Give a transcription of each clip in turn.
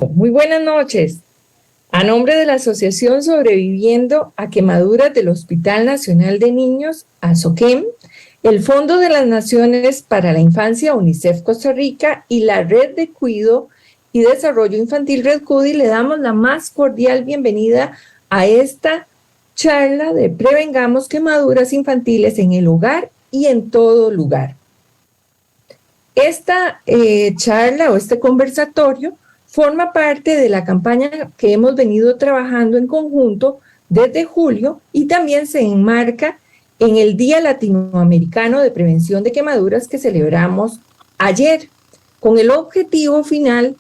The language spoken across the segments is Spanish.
Muy buenas noches. A nombre de la Asociación Sobreviviendo a Quemaduras del Hospital Nacional de Niños, ASOQUEM, el Fondo de las Naciones para la Infancia, UNICEF Costa Rica, y la Red de Cuidado y Desarrollo Infantil Red CUDI, le damos la más cordial bienvenida a esta charla de Prevengamos Quemaduras Infantiles en el Hogar y en todo lugar. Esta charla o este conversatorio forma parte de la campaña que hemos venido trabajando en conjunto desde julio y también se enmarca en el Día Latinoamericano de Prevención de Quemaduras que celebramos ayer, con el objetivo final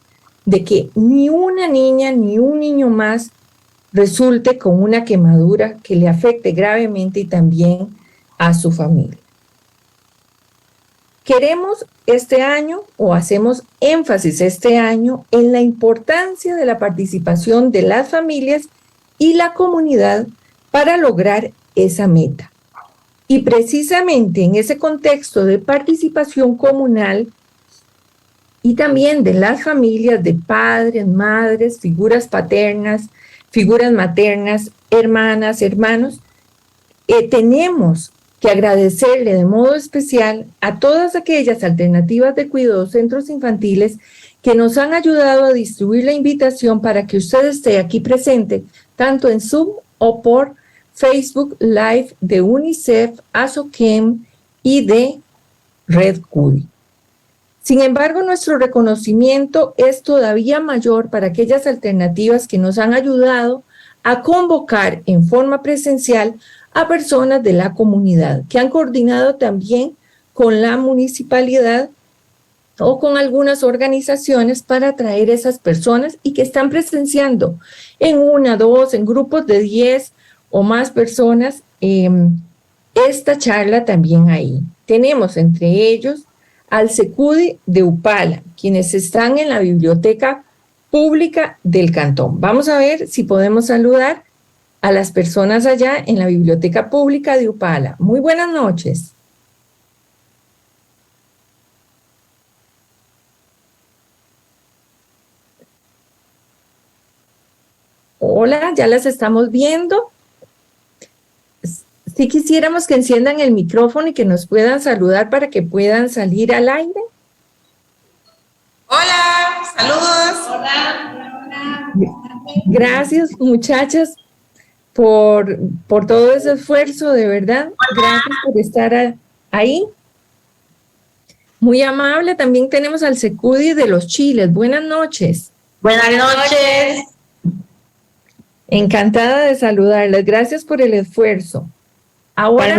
de que ni una niña ni un niño más resulte con una quemadura que le afecte gravemente y también a su familia. Queremos este año, o hacemos énfasis este año, en la importancia de la participación de las familias y la comunidad para lograr esa meta. Y precisamente en ese contexto de participación comunal y también de las familias, de padres, madres, figuras paternas, figuras maternas, hermanas, hermanos, tenemos que agradecerle de modo especial a todas aquellas alternativas de cuidado, centros infantiles, que nos han ayudado a distribuir la invitación para que usted esté aquí presente, tanto en Zoom o por Facebook Live de UNICEF, ASOQUEM y de Red CUDI. Sin embargo, nuestro reconocimiento es todavía mayor para aquellas alternativas que nos han ayudado a convocar en forma presencial a personas de la comunidad, que han coordinado también con la municipalidad o con algunas organizaciones para traer esas personas y que están presenciando en 1, 2, en grupos de 10 o más personas esta charla también ahí. Tenemos entre ellos al CECUDI de Upala, quienes están en la biblioteca pública del cantón. Vamos a ver si podemos saludar a las personas allá en la Biblioteca Pública de Upala. Muy buenas noches. Hola, ya las estamos viendo. Si quisiéramos que enciendan el micrófono y que nos puedan saludar para que puedan salir al aire. Hola, saludos. Hola. Gracias, muchachas, por todo ese esfuerzo, de verdad. Gracias por estar ahí. Muy amable. También tenemos al CECUDI de los Chiles. Buenas noches. Buenas noches. Encantada de saludarles. Gracias por el esfuerzo. Ahora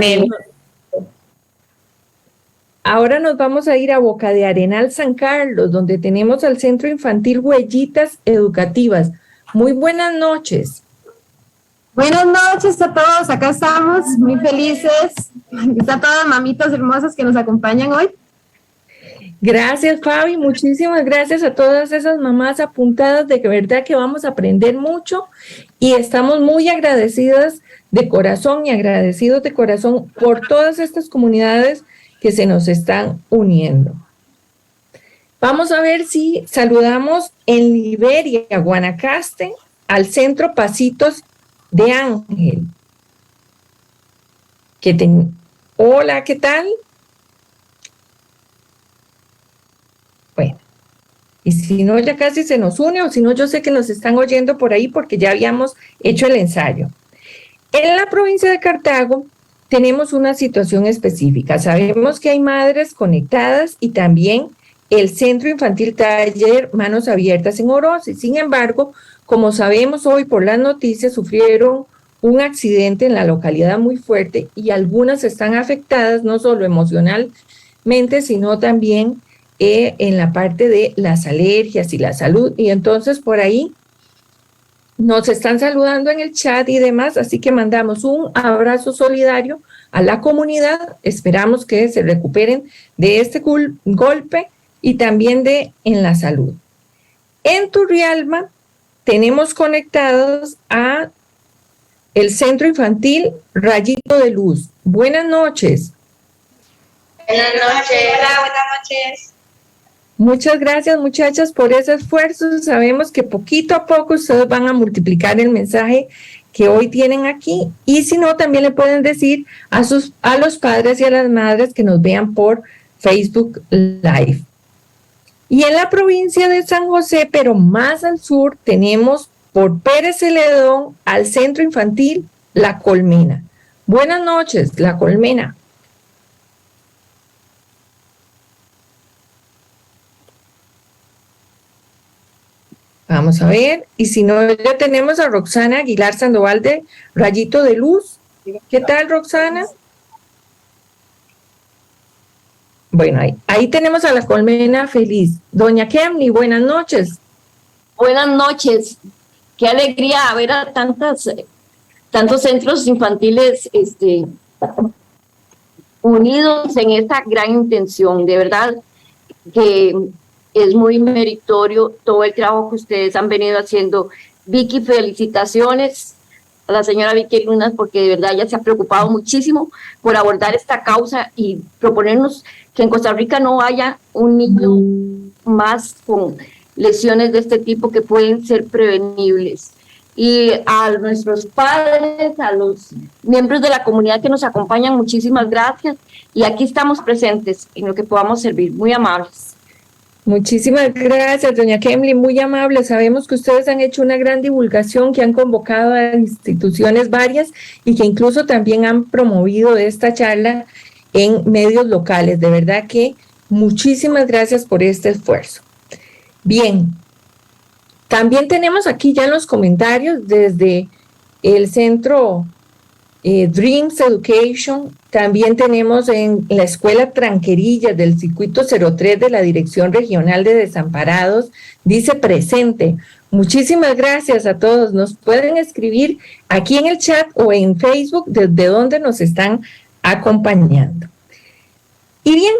nos vamos a ir a Boca de Arenal, San Carlos, donde tenemos al Centro Infantil Huellitas Educativas. Muy buenas noches. Buenas noches a todos, acá estamos muy felices. Están todas mamitas hermosas que nos acompañan hoy. Gracias, Fabi, muchísimas gracias a todas esas mamás apuntadas, de verdad que vamos a aprender mucho y estamos muy agradecidas de corazón y agradecidos de corazón por todas estas comunidades que se nos están uniendo. Vamos a ver si saludamos en Liberia, Guanacaste, al Centro Pasitos de Ángel. Hola, ¿qué tal? Bueno, y si no, ya casi se nos une, o si no, yo sé que nos están oyendo por ahí porque ya habíamos hecho el ensayo. En la provincia de Cartago tenemos una situación específica. Sabemos que hay madres conectadas y también el Centro Infantil Taller Manos Abiertas en Orosi. Sin embargo, como sabemos hoy por las noticias, sufrieron un accidente en la localidad muy fuerte y algunas están afectadas no solo emocionalmente, sino también en la parte de las alergias y la salud. Y entonces por ahí nos están saludando en el chat y demás, así que mandamos un abrazo solidario a la comunidad. Esperamos que se recuperen de este golpe y también en la salud. En Turrialba tenemos conectados a el Centro Infantil Rayito de Luz. Buenas noches. Buenas noches. Hola, buenas noches. Muchas gracias, muchachas, por ese esfuerzo. Sabemos que poquito a poco ustedes van a multiplicar el mensaje que hoy tienen aquí, y si no, también le pueden decir a los padres y a las madres que nos vean por Facebook Live. Y en la provincia de San José, pero más al sur, tenemos por Pérez Celedón al Centro Infantil La Colmena. Buenas noches, La Colmena. Vamos a ver, y si no, ya tenemos a Roxana Aguilar Sandoval de Rayito de Luz. ¿Qué tal, Roxana? Bueno, ahí tenemos a La Colmena feliz. Doña Kemly, buenas noches. Buenas noches. Qué alegría ver a tantos centros infantiles unidos en esta gran intención. De verdad que es muy meritorio todo el trabajo que ustedes han venido haciendo. Vicky, felicitaciones a la señora Vicky Lunas, porque de verdad ella se ha preocupado muchísimo por abordar esta causa y proponernos que en Costa Rica no haya un niño más con lesiones de este tipo que pueden ser prevenibles. Y a nuestros padres, a los miembros de la comunidad que nos acompañan, muchísimas gracias. Y aquí estamos presentes en lo que podamos servir. Muy amables. Muchísimas gracias, doña Kemly, muy amable. Sabemos que ustedes han hecho una gran divulgación, que han convocado a instituciones varias y que incluso también han promovido esta charla en medios locales. De verdad que muchísimas gracias por este esfuerzo. Bien, también tenemos aquí ya en los comentarios desde el centro Dreams Education. También tenemos en la escuela Tranquerillas del circuito 03 de la Dirección Regional de Desamparados, dice presente. Muchísimas gracias a todos. Nos pueden escribir aquí en el chat o en Facebook desde donde nos están acompañando. Y bien,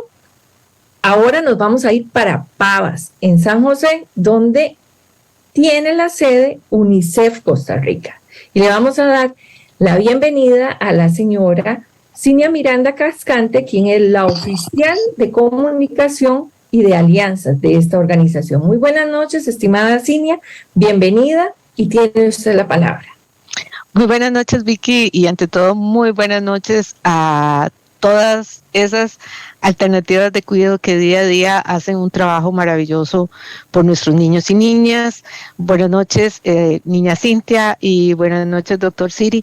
ahora nos vamos a ir para Pavas, en San José, donde tiene la sede UNICEF Costa Rica. Y le vamos a dar la bienvenida a la señora Cinia Miranda Cascante, quien es la oficial de comunicación y de alianzas de esta organización. Muy buenas noches, estimada Cinia, bienvenida y tiene usted la palabra. Muy buenas noches, Vicky, y ante todo muy buenas noches a todas esas alternativas de cuidado que día a día hacen un trabajo maravilloso por nuestros niños y niñas. Buenas noches, niña Cintia, y buenas noches, doctor Siri.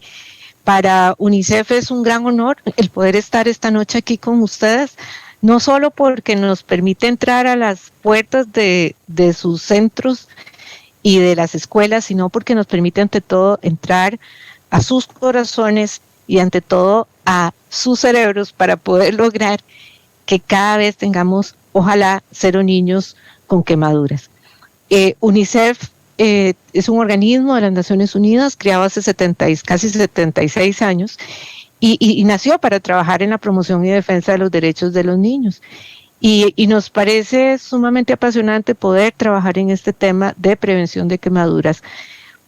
Para UNICEF es un gran honor el poder estar esta noche aquí con ustedes, no solo porque nos permite entrar a las puertas de sus centros y de las escuelas, sino porque nos permite ante todo entrar a sus corazones y ante todo a sus cerebros para poder lograr que cada vez tengamos, ojalá, 0 niños con quemaduras. UNICEF es un organismo de las Naciones Unidas creado hace casi 76 años y nació para trabajar en la promoción y defensa de los derechos de los niños. Y nos parece sumamente apasionante poder trabajar en este tema de prevención de quemaduras,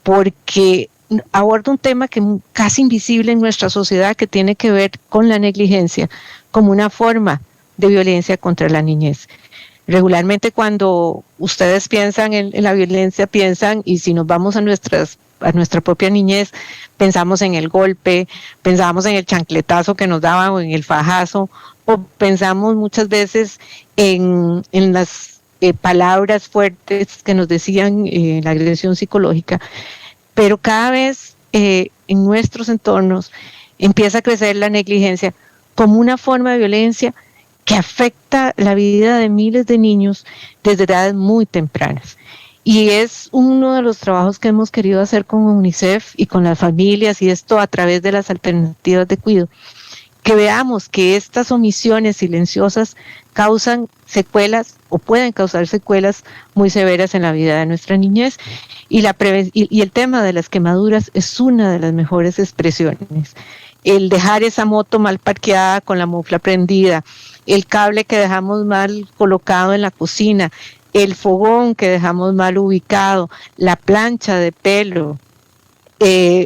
porque aborda un tema que es casi invisible en nuestra sociedad, que tiene que ver con la negligencia como una forma de violencia contra la niñez. Regularmente cuando ustedes piensan en la violencia, piensan, y si nos vamos a nuestra propia niñez, pensamos en el golpe, pensamos en el chancletazo que nos daban o en el fajazo, o pensamos muchas veces en las palabras fuertes que nos decían, la agresión psicológica, pero cada vez en nuestros entornos empieza a crecer la negligencia como una forma de violencia que afecta la vida de miles de niños desde edades muy tempranas. Y es uno de los trabajos que hemos querido hacer con UNICEF y con las familias, y esto a través de las alternativas de cuidado, que veamos que estas omisiones silenciosas causan secuelas o pueden causar secuelas muy severas en la vida de nuestra niñez, y el tema de las quemaduras es una de las mejores expresiones. El dejar esa moto mal parqueada con la mufla prendida, el cable que dejamos mal colocado en la cocina, el fogón que dejamos mal ubicado, la plancha de pelo,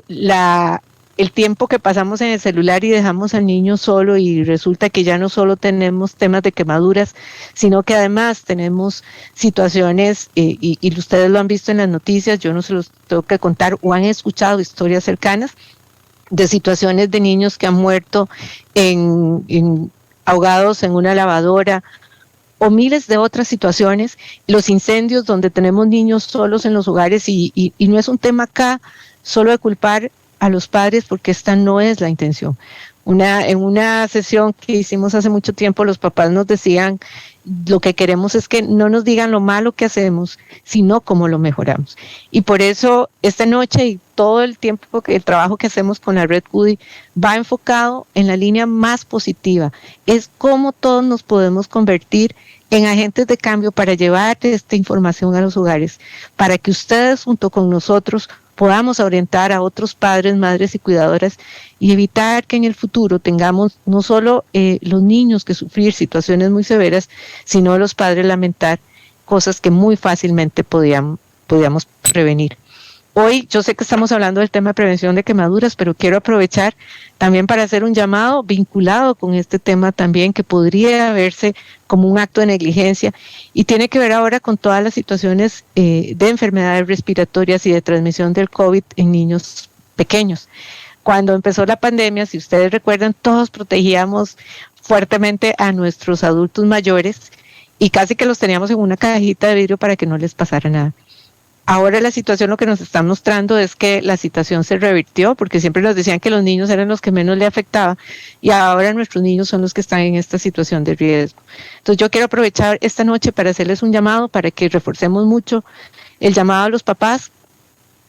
la el tiempo que pasamos en el celular y dejamos al niño solo, y resulta que ya no solo tenemos temas de quemaduras, sino que además tenemos situaciones, y ustedes lo han visto en las noticias, yo no se los tengo que contar, o han escuchado historias cercanas de situaciones de niños que han muerto ahogados en una lavadora, o miles de otras situaciones, los incendios donde tenemos niños solos en los hogares, y no es un tema acá solo de culpar a los padres, porque esta no es la intención. En una sesión que hicimos hace mucho tiempo, los papás nos decían, lo que queremos es que no nos digan lo malo que hacemos, sino cómo lo mejoramos. Y por eso esta noche y todo el tiempo, el trabajo que hacemos con la Red Cudi va enfocado en la línea más positiva, es cómo todos nos podemos convertir en agentes de cambio para llevar esta información a los hogares, para que ustedes junto con nosotros podamos orientar a otros padres, madres y cuidadoras, y evitar que en el futuro tengamos no solo los niños que sufrir situaciones muy severas, sino los padres lamentar cosas que muy fácilmente podíamos prevenir. Hoy yo sé que estamos hablando del tema de prevención de quemaduras, pero quiero aprovechar también para hacer un llamado vinculado con este tema también, que podría verse como un acto de negligencia, y tiene que ver ahora con todas las situaciones de enfermedades respiratorias y de transmisión del COVID en niños pequeños. Cuando empezó la pandemia, si ustedes recuerdan, todos protegíamos fuertemente a nuestros adultos mayores y casi que los teníamos en una cajita de vidrio para que no les pasara nada. Ahora la situación lo que nos está mostrando es que la situación se revirtió, porque siempre nos decían que los niños eran los que menos le afectaba, y ahora nuestros niños son los que están en esta situación de riesgo. Entonces yo quiero aprovechar esta noche para hacerles un llamado, para que reforcemos mucho el llamado a los papás,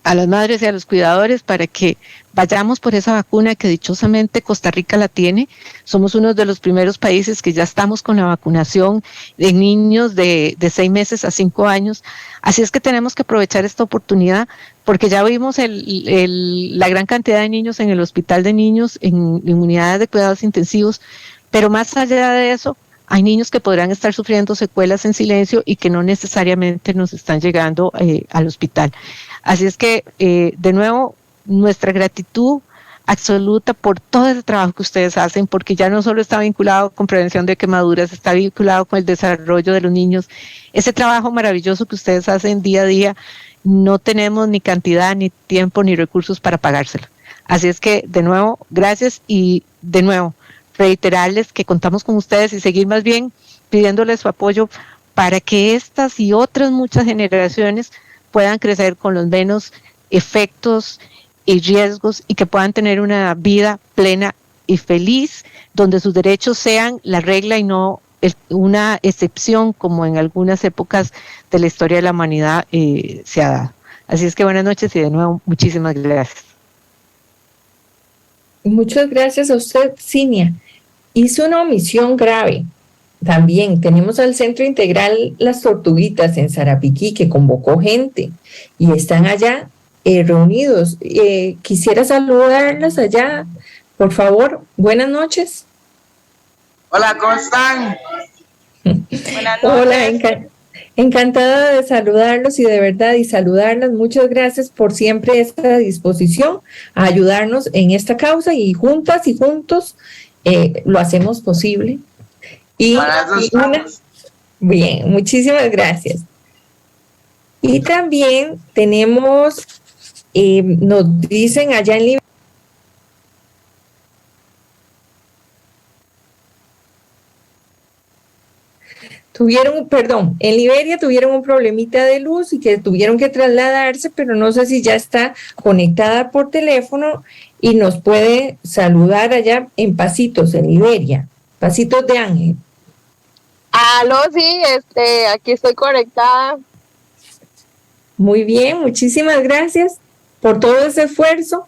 a las madres y a los cuidadores, para que vayamos por esa vacuna que dichosamente Costa Rica la tiene. Somos uno de los primeros países que ya estamos con la vacunación de niños de 6 meses a 5 años. Así es que tenemos que aprovechar esta oportunidad, porque ya vimos la gran cantidad de niños en el hospital de niños, en unidades de cuidados intensivos, pero más allá de eso, hay niños que podrán estar sufriendo secuelas en silencio y que no necesariamente nos están llegando al hospital. Así es que, de nuevo, nuestra gratitud absoluta por todo ese trabajo que ustedes hacen, porque ya no solo está vinculado con prevención de quemaduras, está vinculado con el desarrollo de los niños. Ese trabajo maravilloso que ustedes hacen día a día, no tenemos ni cantidad, ni tiempo, ni recursos para pagárselo. Así es que, de nuevo, gracias, y de nuevo, reiterarles que contamos con ustedes y seguir más bien pidiéndoles su apoyo para que estas y otras muchas generaciones puedan crecer con los menos efectos y riesgos, y que puedan tener una vida plena y feliz, donde sus derechos sean la regla y no una excepción, como en algunas épocas de la historia de la humanidad se ha dado. Así es que buenas noches y de nuevo muchísimas gracias. Muchas gracias a usted, Cinia. Hizo una omisión grave. También tenemos al Centro Integral Las Tortuguitas en Sarapiquí, que convocó gente y están allá reunidos. Quisiera saludarlas allá, por favor. Buenas noches. Hola, ¿cómo están? Buenas noches. Hola, encantada de saludarlos y de verdad, y saludarlas. Muchas gracias por siempre esta disposición a ayudarnos en esta causa, y juntas y juntos lo hacemos posible. Bien, muchísimas gracias. Y también tenemos, nos dicen allá en Liberia, en Liberia tuvieron un problemita de luz y que tuvieron que trasladarse, pero no sé si ya está conectada por teléfono y nos puede saludar allá en Pasitos, en Liberia. Pasitos de Ángel. Aló, sí, aquí estoy conectada. Muy bien, muchísimas gracias por todo ese esfuerzo.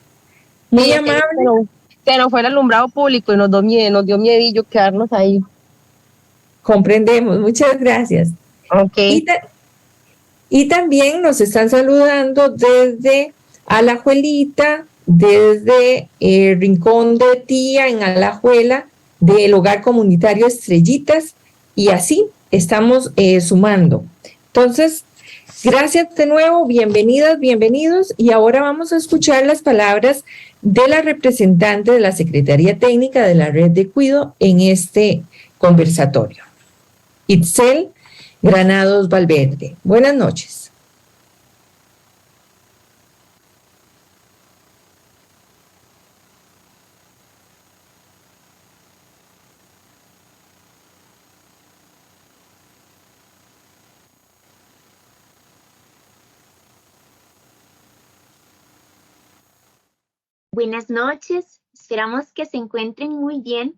Muy sí, amable. Se nos fue el alumbrado público y nos dio miedillo quedarnos ahí. Comprendemos, muchas gracias. Okay. Y también nos están saludando desde Alajuelita, desde el Rincón de Tía en Alajuela, del Hogar Comunitario Estrellitas, y así estamos sumando. Entonces, gracias de nuevo, bienvenidas, bienvenidos, y ahora vamos a escuchar las palabras de la representante de la Secretaría Técnica de la Red de Cuido en este conversatorio, Itzel Granados Valverde. Buenas noches. Buenas noches, esperamos que se encuentren muy bien.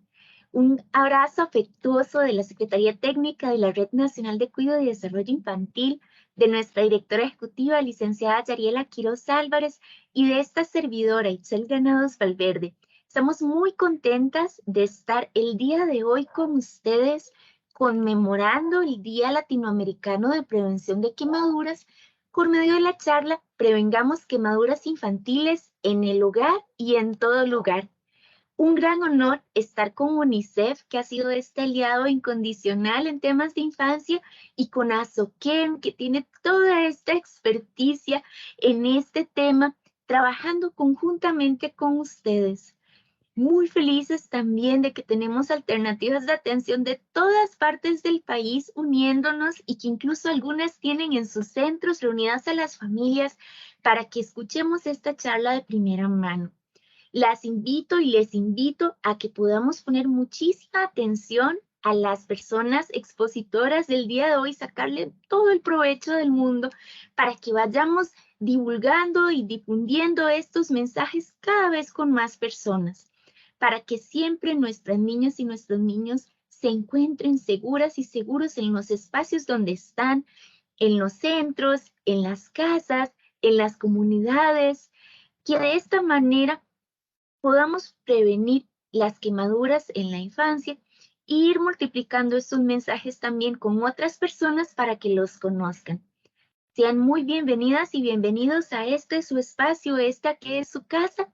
Un abrazo afectuoso de la Secretaría Técnica de la Red Nacional de Cuidado y Desarrollo Infantil, de nuestra directora ejecutiva, licenciada Yariela Quiroz Álvarez, y de esta servidora, Itzel Granados Valverde. Estamos muy contentas de estar el día de hoy con ustedes, conmemorando el Día Latinoamericano de Prevención de Quemaduras. Por medio de la charla, prevengamos quemaduras infantiles en el hogar y en todo lugar. Un gran honor estar con UNICEF, que ha sido este aliado incondicional en temas de infancia, y con Asoquem, que tiene toda esta experticia en este tema, trabajando conjuntamente con ustedes. Muy felices también de que tenemos alternativas de atención de todas partes del país uniéndonos, y que incluso algunas tienen en sus centros reunidas a las familias para que escuchemos esta charla de primera mano. Las invito y les invito a que podamos poner muchísima atención a las personas expositoras del día de hoy, sacarle todo el provecho del mundo para que vayamos divulgando y difundiendo estos mensajes cada vez con más personas, para que siempre nuestras niñas y nuestros niños se encuentren seguras y seguros en los espacios donde están, en los centros, en las casas, en las comunidades, que de esta manera podamos prevenir las quemaduras en la infancia e ir multiplicando estos mensajes también con otras personas para que los conozcan. Sean muy bienvenidas y bienvenidos a este su espacio, esta que es su casa.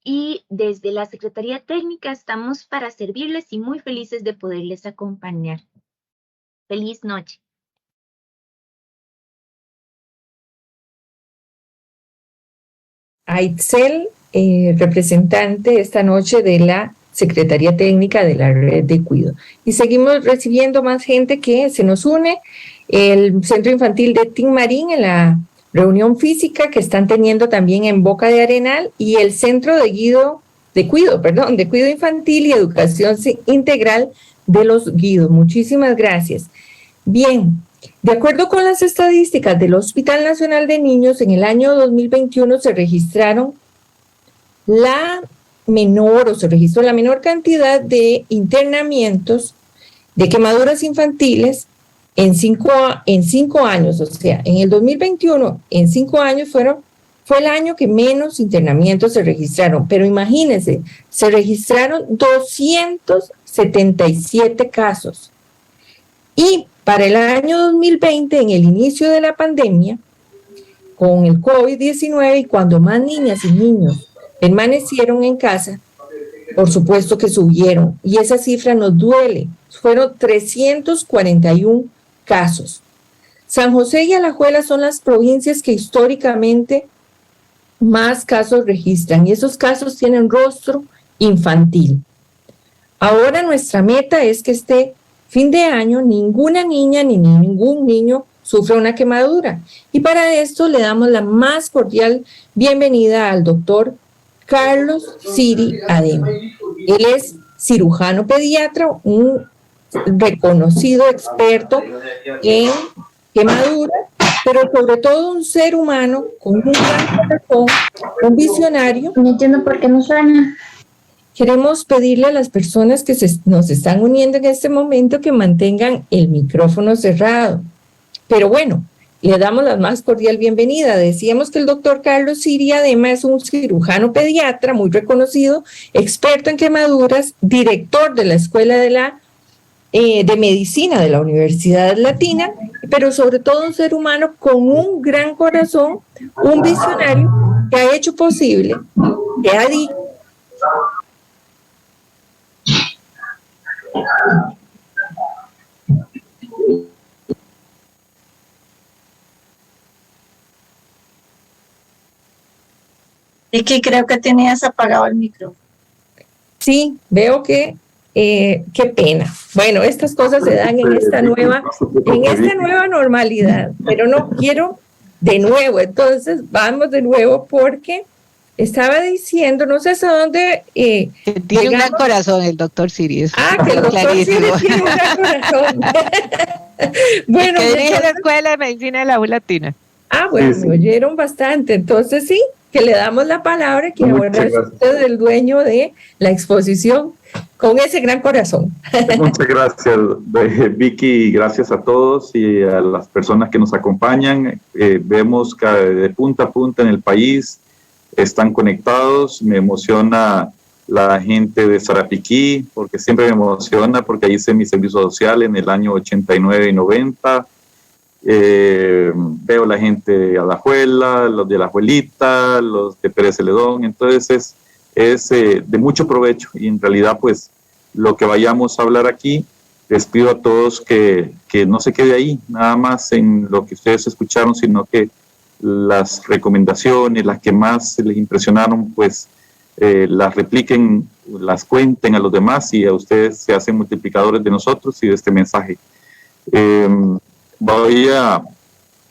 Y desde la Secretaría Técnica estamos para servirles y muy felices de poderles acompañar. Feliz noche. Aitzel, representante esta noche de la Secretaría Técnica de la Red de Cuido. Y seguimos recibiendo más gente que se nos une. El Centro Infantil de Tinmarín en la reunión física que están teniendo también en Boca de Arenal, y el Centro de Cuido Infantil y Educación Integral de los Guidos. Muchísimas gracias. Bien, de acuerdo con las estadísticas del Hospital Nacional de Niños, en el año 2021 se registró la menor cantidad de internamientos de quemaduras infantiles en cinco años. O sea, en el 2021, en 5 años fue el año que menos internamientos se registraron. Pero imagínense, se registraron 277 casos. Y para el año 2020, en el inicio de la pandemia, con el COVID-19, y cuando más niñas y niños permanecieron en casa, por supuesto que subieron, y esa cifra nos duele. Fueron 341 casos. San José y Alajuela son las provincias que históricamente más casos registran, y esos casos tienen rostro infantil. Ahora nuestra meta es que este fin de año ninguna niña ni ningún niño sufra una quemadura. Y para esto le damos la más cordial bienvenida al doctor Carlos Siri Adema. Él es cirujano pediatra, un reconocido experto en quemaduras, pero sobre todo un ser humano con un gran corazón, un visionario. No entiendo por qué no suena. Queremos pedirle a las personas que nos están uniendo en este momento que mantengan el micrófono cerrado. Pero bueno, le damos la más cordial bienvenida. Decíamos que el doctor Carlos Siri Adema es un cirujano pediatra muy reconocido, experto en quemaduras, director de la Escuela de Medicina de la Universidad Latina, pero sobre todo un ser humano con un gran corazón, un visionario que ha hecho posible, que ha dicho Vicky, creo que tenías apagado el micrófono. Sí, veo que qué pena. Bueno, estas cosas se dan en esta nueva normalidad, pero no quiero de nuevo. Entonces, vamos de nuevo porque estaba diciendo, no sé hasta dónde... tiene un gran corazón el doctor Siri. Que el doctor Siri tiene un gran corazón. Bueno, que dirige la Escuela de Medicina de la U Latina. Bueno, me oyeron bastante. Entonces sí, que le damos la palabra, que ahora es usted el dueño de la exposición con ese gran corazón. Muchas gracias, Vicky, gracias a todos y a las personas que nos acompañan. Vemos que de punta a punta en el país están conectados. Me emociona la gente de Sarapiquí, porque siempre me emociona, porque ahí hice mi servicio social en el año 89 y 90. Veo la gente de Alajuela, los de La Abuelita, los de Pérez Celedón. Entonces es de mucho provecho, y en realidad pues lo que vayamos a hablar aquí, les pido a todos que no se quede ahí nada más en lo que ustedes escucharon, sino que las recomendaciones, las que más les impresionaron, pues las repliquen, las cuenten a los demás, y a ustedes se hacen multiplicadores de nosotros y de este mensaje. Voy a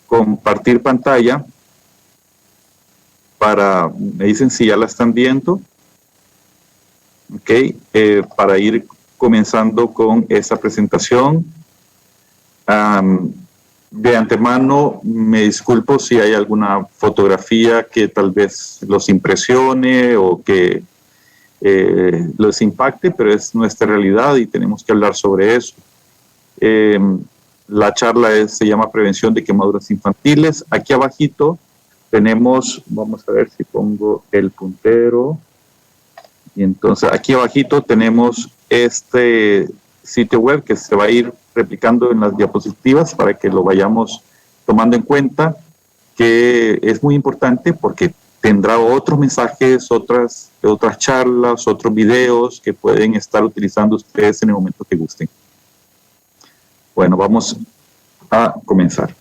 compartir pantalla me dicen si ya la están viendo, para ir comenzando con esa presentación. De antemano me disculpo si hay alguna fotografía que tal vez los impresione o que los impacte, pero es nuestra realidad y tenemos que hablar sobre eso. La charla se llama Prevención de Quemaduras Infantiles. Aquí abajito tenemos, vamos a ver si pongo el puntero, y entonces aquí abajito tenemos este sitio web que se va a ir replicando en las diapositivas para que lo vayamos tomando en cuenta, que es muy importante porque tendrá otros mensajes, otras charlas, otros videos que pueden estar utilizando ustedes en el momento que gusten. Bueno, vamos a comenzar.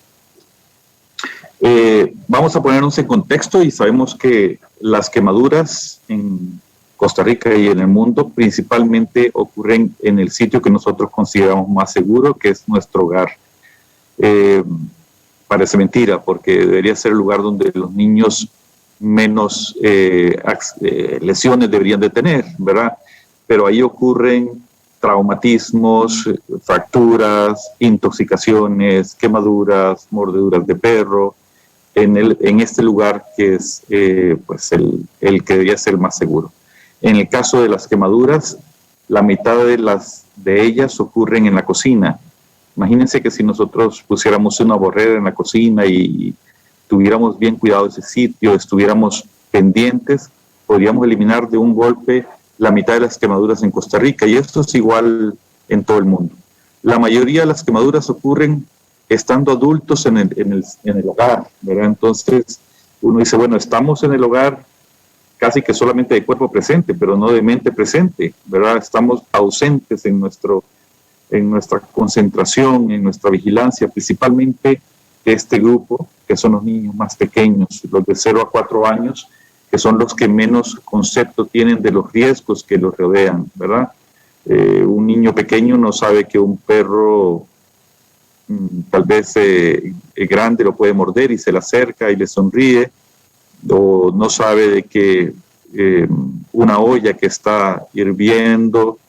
Vamos a ponernos en contexto, y sabemos que las quemaduras en Costa Rica y en el mundo principalmente ocurren en el sitio que nosotros consideramos más seguro, que es nuestro hogar. Parece mentira, porque debería ser el lugar donde los niños menos lesiones deberían de tener, ¿verdad? Pero ahí ocurren traumatismos, fracturas, intoxicaciones, quemaduras, mordeduras de perro, en este lugar que es pues el que debería ser más seguro. En el caso de las quemaduras, la mitad de ellas ocurren en la cocina. Imagínense que si nosotros pusiéramos una barrera en la cocina y tuviéramos bien cuidado ese sitio, estuviéramos pendientes, podríamos eliminar de un golpe la mitad de las quemaduras en Costa Rica, y esto es igual en todo el mundo. La mayoría de las quemaduras ocurren estando adultos en el hogar, ¿verdad? Entonces uno dice, bueno, estamos en el hogar casi que solamente de cuerpo presente, pero no de mente presente, ¿verdad? Estamos ausentes en nuestra concentración, en nuestra vigilancia, principalmente de este grupo, que son los niños más pequeños, los de 0 a 4 años, que son los que menos concepto tienen de los riesgos que los rodean, ¿verdad? Un niño pequeño no sabe que un perro tal vez grande lo puede morder y se le acerca y le sonríe, o no sabe de que una olla que está hirviendo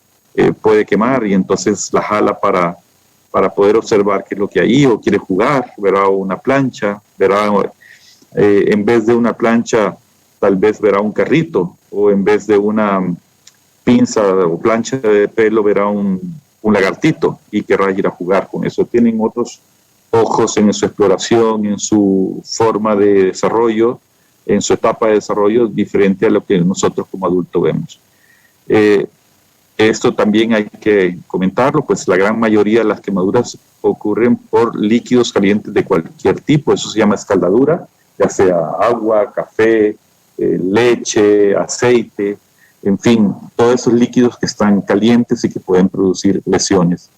puede quemar, y entonces la jala para poder observar qué es lo que hay, o quiere jugar, verá una plancha, verá en vez de una plancha tal vez verá un carrito, o en vez de una pinza o plancha de pelo verá un lagartito y querrá ir a jugar con eso. Tienen otros ojos en su exploración, en su forma de desarrollo, en su etapa de desarrollo, diferente a lo que nosotros como adultos vemos. Esto también hay que comentarlo, pues la gran mayoría de las quemaduras ocurren por líquidos calientes de cualquier tipo. Eso se llama escaldadura, ya sea agua, café, leche, aceite, en fin, todos esos líquidos que están calientes y que pueden producir lesiones.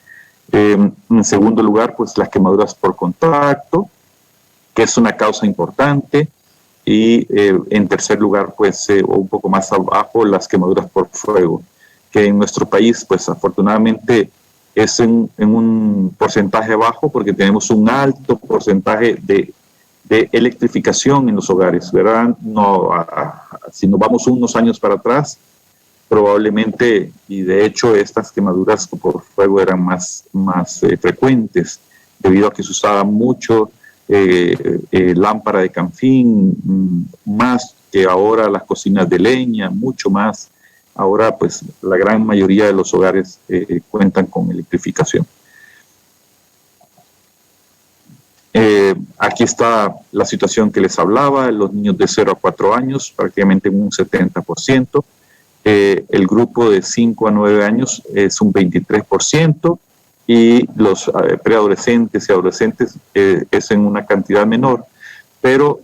En segundo lugar, pues las quemaduras por contacto, que es una causa importante. y en tercer lugar, pues, o un poco más abajo, las quemaduras por fuego, que en nuestro país, pues, afortunadamente es en un porcentaje bajo porque tenemos un alto porcentaje de electrificación en los hogares, ¿verdad? No, si nos vamos unos años para atrás, probablemente, y de hecho estas quemaduras por fuego eran más frecuentes, debido a que se usaba mucho lámpara de canfín, más que ahora las cocinas de leña, mucho más. Ahora, pues, la gran mayoría de los hogares cuentan con electrificación. Aquí está la situación que les hablaba, los niños de 0 a 4 años, prácticamente un 70%. El grupo de 5 a 9 años es un 23%, y los preadolescentes y adolescentes es en una cantidad menor, pero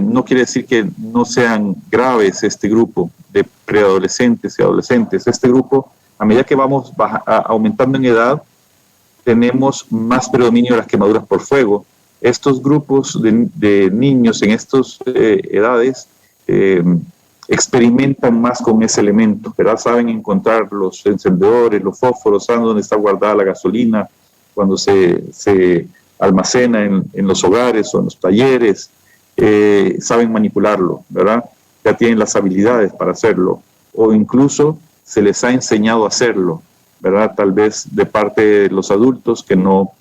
no quiere decir que no sean graves este grupo de preadolescentes y adolescentes. Este grupo, a medida que vamos aumentando en edad, tenemos más predominio de las quemaduras por fuego. Estos grupos de niños en estas edades experimentan más con ese elemento, ¿verdad? Saben encontrar los encendedores, los fósforos, saben dónde está guardada la gasolina cuando se almacena en los hogares o en los talleres, saben manipularlo, ¿verdad? Ya tienen las habilidades para hacerlo, o incluso se les ha enseñado a hacerlo, ¿verdad? Tal vez de parte de los adultos que no,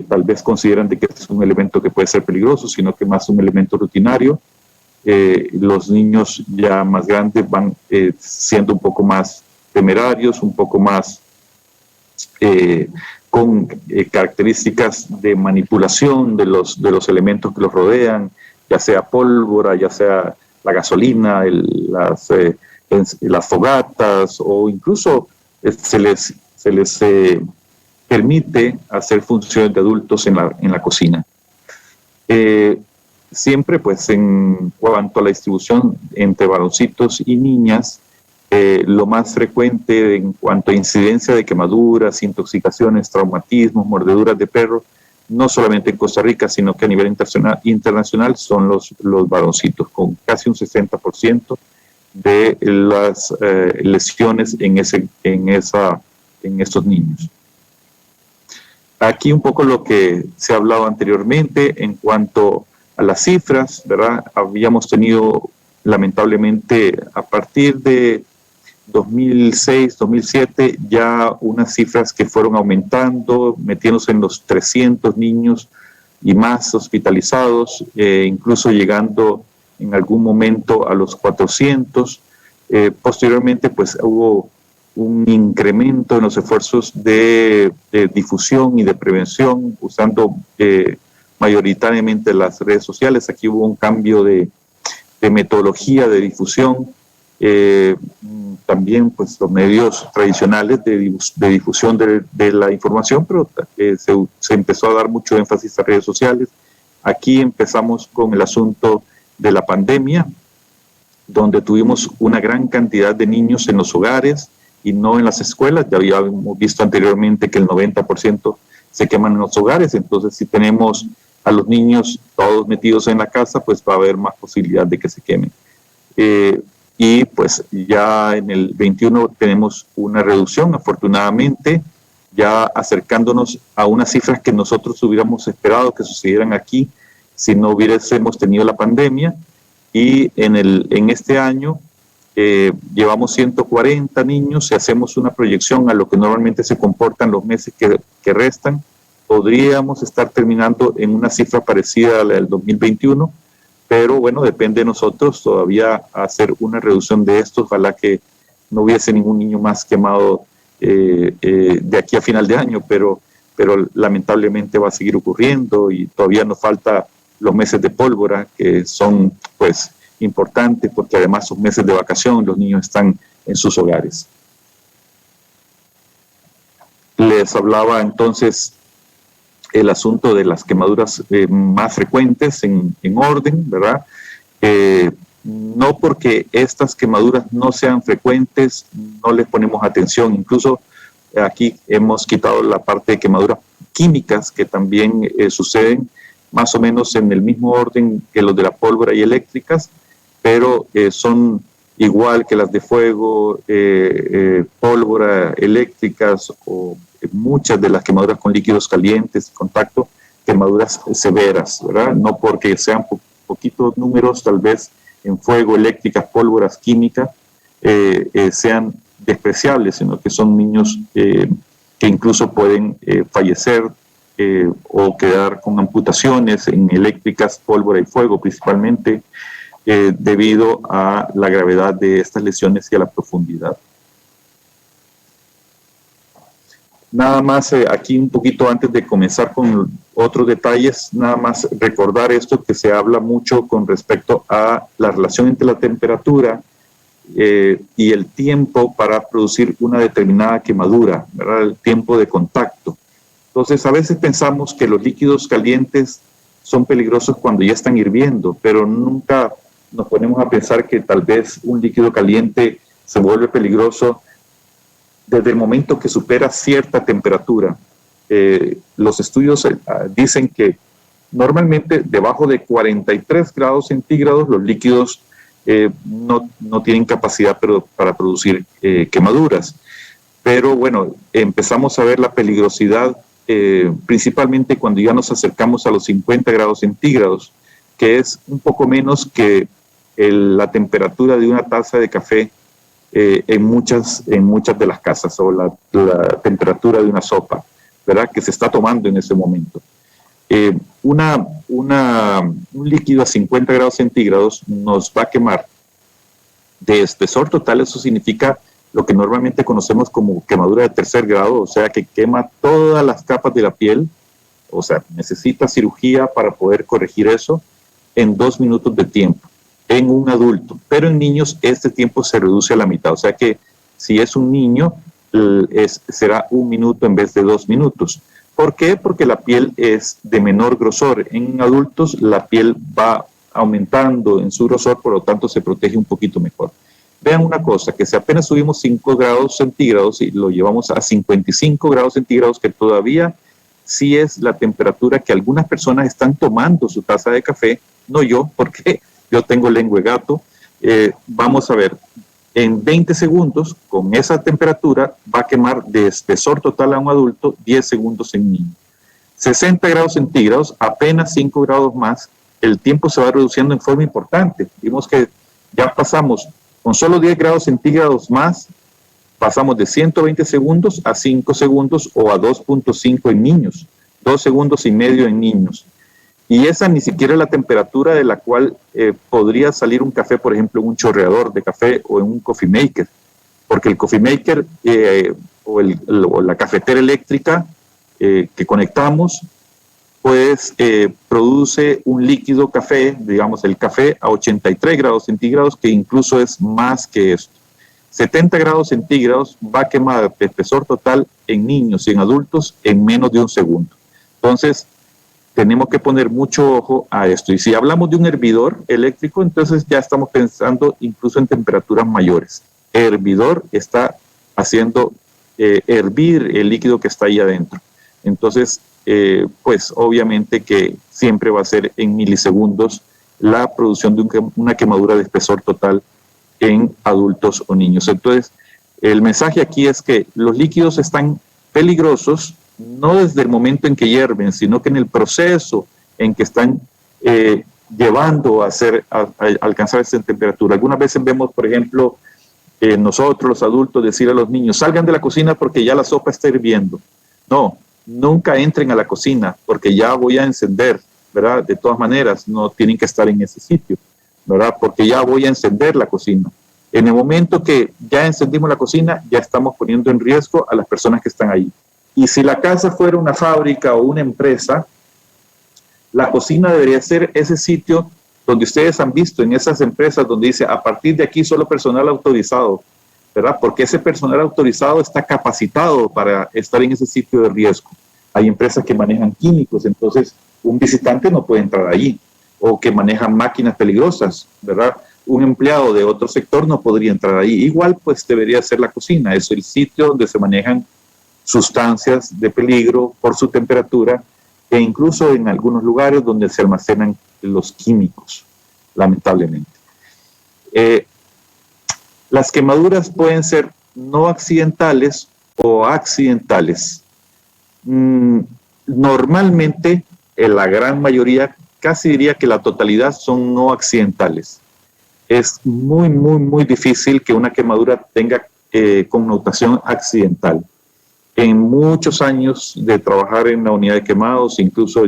tal vez consideran de que es un elemento que puede ser peligroso, sino que más un elemento rutinario. Los niños ya más grandes van siendo un poco más temerarios, un poco más con características de manipulación de los elementos que los rodean, ya sea pólvora, ya sea la gasolina, las fogatas, o incluso se les permite hacer funciones de adultos en la cocina. Siempre, pues, en cuanto a la distribución entre varoncitos y niñas, lo más frecuente en cuanto a incidencia de quemaduras, intoxicaciones, traumatismos, mordeduras de perro, no solamente en Costa Rica, sino que a nivel internacional son los varoncitos, con casi un 60% de las lesiones en estos niños. Aquí un poco lo que se ha hablado anteriormente en cuanto a las cifras, ¿verdad? Habíamos tenido, lamentablemente, a partir de 2006, 2007, ya unas cifras que fueron aumentando, metiéndose en los 300 niños y más hospitalizados, incluso llegando en algún momento a los 400. Posteriormente, pues, hubo un incremento en los esfuerzos de difusión y de prevención, usando mayoritariamente las redes sociales. Aquí hubo un cambio de metodología de difusión. También, pues, los medios tradicionales de difusión de la información, pero se empezó a dar mucho énfasis a redes sociales. Aquí empezamos con el asunto de la pandemia, donde tuvimos una gran cantidad de niños en los hogares y no en las escuelas. Ya habíamos visto anteriormente que el 90% se queman en los hogares. Entonces, si tenemos a los niños todos metidos en la casa, pues va a haber más posibilidad de que se quemen. Y pues ya en el 21 tenemos una reducción, afortunadamente, ya acercándonos a unas cifras que nosotros hubiéramos esperado que sucedieran aquí si no hubiésemos tenido la pandemia. Y en este año llevamos 140 niños. Si hacemos una proyección a lo que normalmente se comportan los meses que restan, podríamos estar terminando en una cifra parecida a la del 2021, pero bueno, depende de nosotros todavía hacer una reducción de esto. Ojalá que no hubiese ningún niño más quemado de aquí a final de año, pero lamentablemente va a seguir ocurriendo, y todavía nos falta los meses de pólvora, que son, pues, importantes, porque además son meses de vacación, los niños están en sus hogares. Les hablaba entonces el asunto de las quemaduras más frecuentes en orden, ¿verdad? No porque estas quemaduras no sean frecuentes, no les ponemos atención. Incluso aquí hemos quitado la parte de quemaduras químicas que también suceden, más o menos en el mismo orden que los de la pólvora y eléctricas, pero son igual que las de fuego, pólvora, eléctricas o muchas de las quemaduras con líquidos calientes y contacto, quemaduras severas, ¿verdad? No porque sean poquitos números, tal vez en fuego, eléctricas, pólvoras, químicas, sean despreciables, sino que son niños que incluso pueden fallecer o quedar con amputaciones en eléctricas, pólvora y fuego principalmente, debido a la gravedad de estas lesiones y a la profundidad. Nada más aquí un poquito antes de comenzar con otros detalles, nada más recordar esto que se habla mucho con respecto a la relación entre la temperatura y el tiempo para producir una determinada quemadura, ¿verdad? El tiempo de contacto. Entonces, a veces pensamos que los líquidos calientes son peligrosos cuando ya están hirviendo, pero nunca nos ponemos a pensar que tal vez un líquido caliente se vuelve peligroso desde el momento que supera cierta temperatura. Los estudios dicen que normalmente debajo de 43 grados centígrados los líquidos no tienen capacidad para producir quemaduras. Pero bueno, empezamos a ver la peligrosidad principalmente cuando ya nos acercamos a los 50 grados centígrados, que es un poco menos que la temperatura de una taza de café en muchas de las casas, o la temperatura de una sopa, ¿verdad?, que se está tomando en ese momento. Un líquido a 50 grados centígrados nos va a quemar de espesor total. Eso significa lo que normalmente conocemos como quemadura de tercer grado, o sea que quema todas las capas de la piel, o sea, necesita cirugía para poder corregir eso en 2 minutos de tiempo en un adulto, pero en niños este tiempo se reduce a la mitad, o sea que si es un niño será 1 minuto en vez de 2 minutos. ¿Por qué? Porque la piel es de menor grosor. En adultos la piel va aumentando en su grosor, por lo tanto se protege un poquito mejor. Vean una cosa, que si apenas subimos 5 grados centígrados y lo llevamos a 55 grados centígrados, que todavía sí es la temperatura que algunas personas están tomando su taza de café, no yo, porque yo tengo lengua de gato. Vamos a ver, en 20 segundos, con esa temperatura, va a quemar de espesor total a un adulto 10 segundos en niño. 60 grados centígrados, apenas 5 grados más, el tiempo se va reduciendo en forma importante. Vimos que ya pasamos, con solo 10 grados centígrados más, pasamos de 120 segundos a 5 segundos o a 2.5 en niños, 2 segundos y medio en niños. Y esa ni siquiera es la temperatura de la cual podría salir un café, por ejemplo, en un chorreador de café o en un coffee maker, porque el coffee maker o la cafetera eléctrica que conectamos, pues produce un líquido café, digamos el café a 83 grados centígrados, que incluso es más que esto. 70 grados centígrados va a quemar de espesor total en niños y en adultos en menos de 1 segundo. Entonces, tenemos que poner mucho ojo a esto. Y si hablamos de un hervidor eléctrico, entonces ya estamos pensando incluso en temperaturas mayores. El hervidor está haciendo hervir el líquido que está ahí adentro. Entonces, pues obviamente que siempre va a ser en milisegundos la producción de una quemadura de espesor total en adultos o niños. Entonces, el mensaje aquí es que los líquidos están peligrosos no desde el momento en que hierven, sino que en el proceso en que están llevando a alcanzar esa temperatura. Algunas veces vemos, por ejemplo, nosotros los adultos decir a los niños, salgan de la cocina porque ya la sopa está hirviendo. No, nunca entren a la cocina porque ya voy a encender, ¿verdad? De todas maneras, no tienen que estar en ese sitio, ¿verdad? Porque ya voy a encender la cocina. En el momento que ya encendimos la cocina, ya estamos poniendo en riesgo a las personas que están ahí. Y si la casa fuera una fábrica o una empresa, la cocina debería ser ese sitio donde ustedes han visto en esas empresas donde dice a partir de aquí solo personal autorizado, ¿verdad? Porque ese personal autorizado está capacitado para estar en ese sitio de riesgo. Hay empresas que manejan químicos, entonces un visitante no puede entrar allí, o que manejan máquinas peligrosas, ¿verdad? Un empleado de otro sector no podría entrar ahí. Igual pues debería ser la cocina, es el sitio donde se manejan sustancias de peligro por su temperatura e incluso en algunos lugares donde se almacenan los químicos, lamentablemente. Las quemaduras pueden ser no accidentales o accidentales. Normalmente, en la gran mayoría, casi diría que la totalidad son no accidentales. Es muy, muy, muy difícil que una quemadura tenga connotación accidental. En muchos años de trabajar en la unidad de quemados, incluso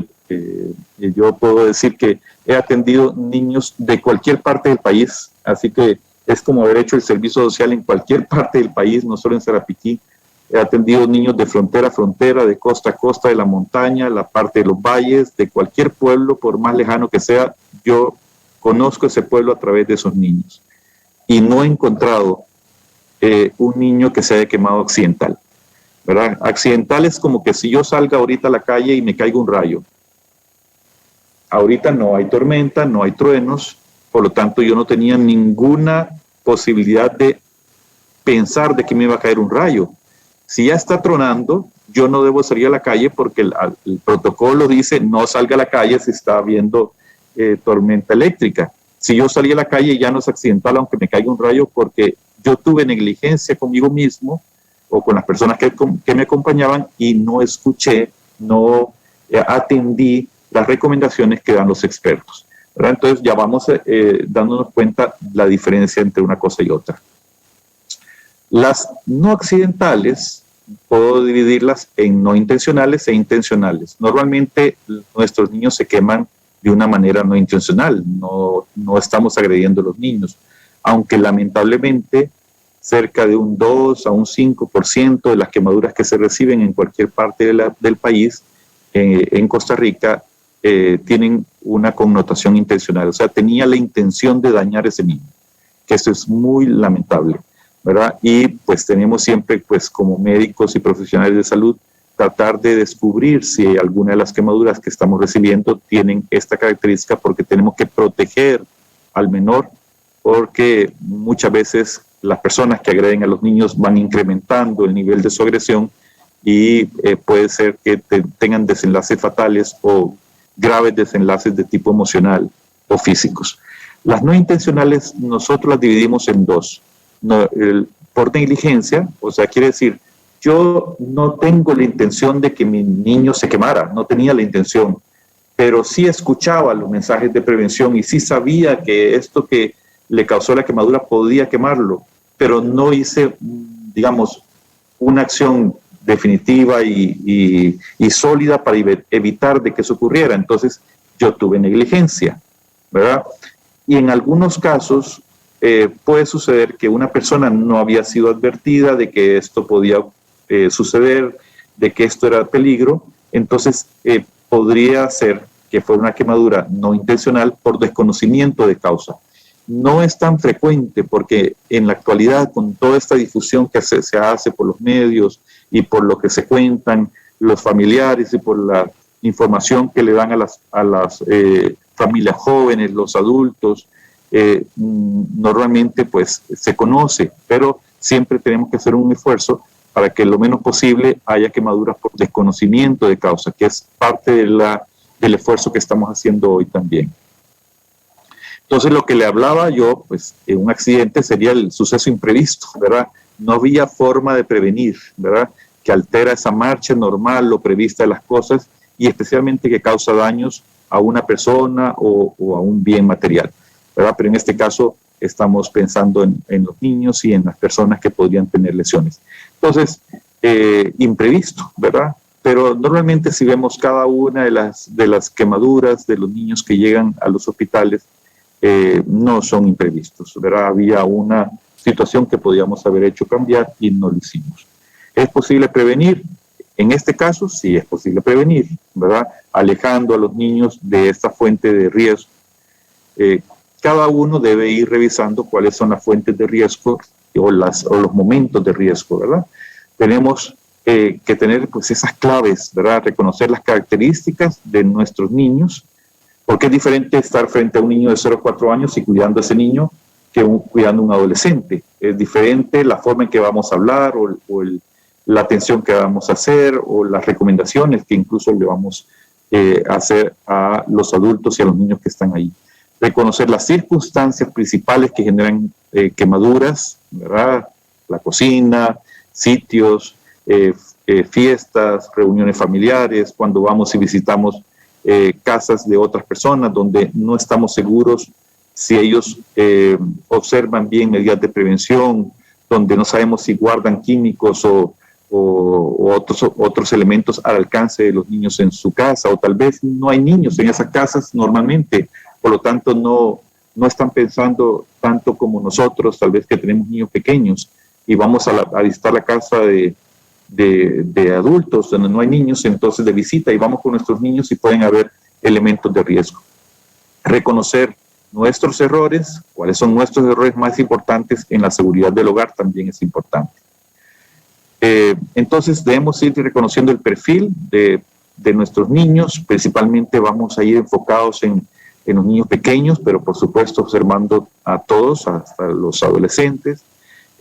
yo puedo decir que he atendido niños de cualquier parte del país, así que es como haber hecho el servicio social en cualquier parte del país, no solo en Sarapiquí. He atendido niños de frontera a frontera, de costa a costa, de la montaña, la parte de los valles, de cualquier pueblo, por más lejano que sea. Yo conozco ese pueblo a través de esos niños. Y no he encontrado un niño que se haya quemado accidental, ¿verdad? Accidental es como que si yo salga ahorita a la calle y me caiga un rayo. Ahorita no hay tormenta, no hay truenos, por lo tanto yo no tenía ninguna posibilidad de pensar de que me iba a caer un rayo. Si ya está tronando, yo no debo salir a la calle porque el protocolo dice no salga a la calle si está habiendo tormenta eléctrica. Si yo salí a la calle ya no es accidental aunque me caiga un rayo porque yo tuve negligencia conmigo mismo o con las personas que me acompañaban y no escuché, no atendí las recomendaciones que dan los expertos, ¿verdad? Entonces ya vamos dándonos cuenta la diferencia entre una cosa y otra. Las no accidentales, puedo dividirlas en no intencionales e intencionales. Normalmente nuestros niños se queman de una manera no intencional, no estamos agrediendo a los niños, aunque lamentablemente cerca de un 2 a un 5% de las quemaduras que se reciben en cualquier parte del país, en Costa Rica, tienen una connotación intencional, o sea, tenía la intención de dañar a ese niño, que eso es muy lamentable, ¿verdad? Y pues tenemos siempre, pues como médicos y profesionales de salud, tratar de descubrir si alguna de las quemaduras que estamos recibiendo tienen esta característica porque tenemos que proteger al menor, porque muchas veces las personas que agreden a los niños van incrementando el nivel de su agresión y puede ser que tengan desenlaces fatales o graves desenlaces de tipo emocional o físicos. Las no intencionales nosotros las dividimos en dos. Por negligencia, o sea, quiere decir, yo no tengo la intención de que mi niño se quemara, no tenía la intención, pero sí escuchaba los mensajes de prevención y sí sabía que esto que le causó la quemadura podía quemarlo, pero no hice, digamos, una acción definitiva y sólida para evitar de que eso ocurriera. Entonces, yo tuve negligencia, ¿verdad? Y en algunos casos puede suceder que una persona no había sido advertida de que esto podía suceder, de que esto era peligro, entonces podría ser que fue una quemadura no intencional por desconocimiento de causa. No es tan frecuente porque en la actualidad, con toda esta difusión que se hace por los medios y por lo que se cuentan los familiares y por la información que le dan a las familias jóvenes, los adultos, normalmente pues se conoce, pero siempre tenemos que hacer un esfuerzo para que lo menos posible haya quemaduras por desconocimiento de causa, que es parte del esfuerzo que estamos haciendo hoy también. Entonces, lo que le hablaba yo, pues, en un accidente sería el suceso imprevisto, ¿verdad? No había forma de prevenir, ¿verdad? Que altera esa marcha normal o prevista de las cosas y especialmente que causa daños a una persona o a un bien material, ¿verdad? Pero en este caso estamos pensando en los niños y en las personas que podrían tener lesiones. Entonces, imprevisto, ¿verdad? Pero normalmente si vemos cada una de las quemaduras de los niños que llegan a los hospitales, no son imprevistos, ¿verdad? Había una situación que podíamos haber hecho cambiar y no lo hicimos. ¿Es posible prevenir? En este caso, sí es posible prevenir, ¿verdad? Alejando a los niños de esta fuente de riesgo. Cada uno debe ir revisando cuáles son las fuentes de riesgo o los momentos de riesgo, ¿verdad? Tenemos que tener pues, esas claves, ¿verdad? Reconocer las características de nuestros niños, porque es diferente estar frente a un niño de 0 a 4 años y cuidando a ese niño que cuidando a un adolescente. Es diferente la forma en que vamos a hablar o la atención que vamos a hacer o las recomendaciones que incluso le vamos hacer a los adultos y a los niños que están ahí. Reconocer las circunstancias principales que generan quemaduras, ¿verdad? La cocina, sitios, fiestas, reuniones familiares, cuando vamos y visitamos casas de otras personas donde no estamos seguros si ellos observan bien medidas de prevención, donde no sabemos si guardan químicos o otros elementos al alcance de los niños en su casa, o tal vez no hay niños en esas casas normalmente, por lo tanto no están pensando tanto como nosotros, tal vez que tenemos niños pequeños, y vamos a visitar la casa de adultos donde no hay niños, entonces de visita, y vamos con nuestros niños y pueden haber elementos de riesgo. Reconocer nuestros errores, cuáles son nuestros errores más importantes en la seguridad del hogar también es importante. Entonces debemos ir reconociendo el perfil de nuestros niños, principalmente vamos a ir enfocados en los niños pequeños, pero por supuesto observando a todos, hasta los adolescentes,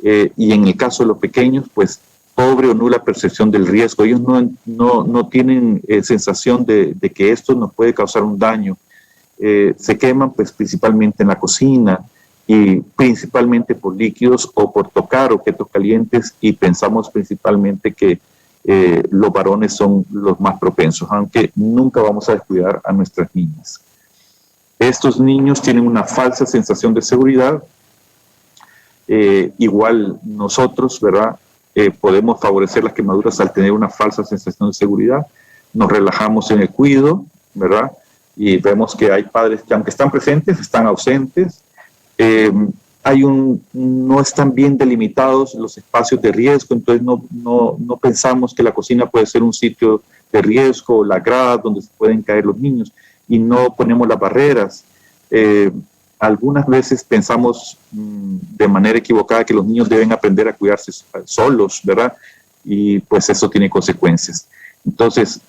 y en el caso de los pequeños, pues pobre o nula percepción del riesgo. Ellos no tienen sensación de que esto nos puede causar un daño. Se queman pues principalmente en la cocina y principalmente por líquidos o por tocar objetos calientes, y pensamos principalmente que los varones son los más propensos, aunque nunca vamos a descuidar a nuestras niñas. Estos niños tienen una falsa sensación de seguridad. Igual nosotros, ¿verdad? Podemos favorecer las quemaduras al tener una falsa sensación de seguridad. Nos relajamos en el cuidado, ¿verdad? Y vemos que hay padres que aunque están presentes, están ausentes. No están bien delimitados los espacios de riesgo, entonces no pensamos que la cocina puede ser un sitio de riesgo, la grada donde se pueden caer los niños, y no ponemos las barreras. Algunas veces pensamos de manera equivocada que los niños deben aprender a cuidarse solos, ¿verdad? Y pues eso tiene consecuencias. Entonces,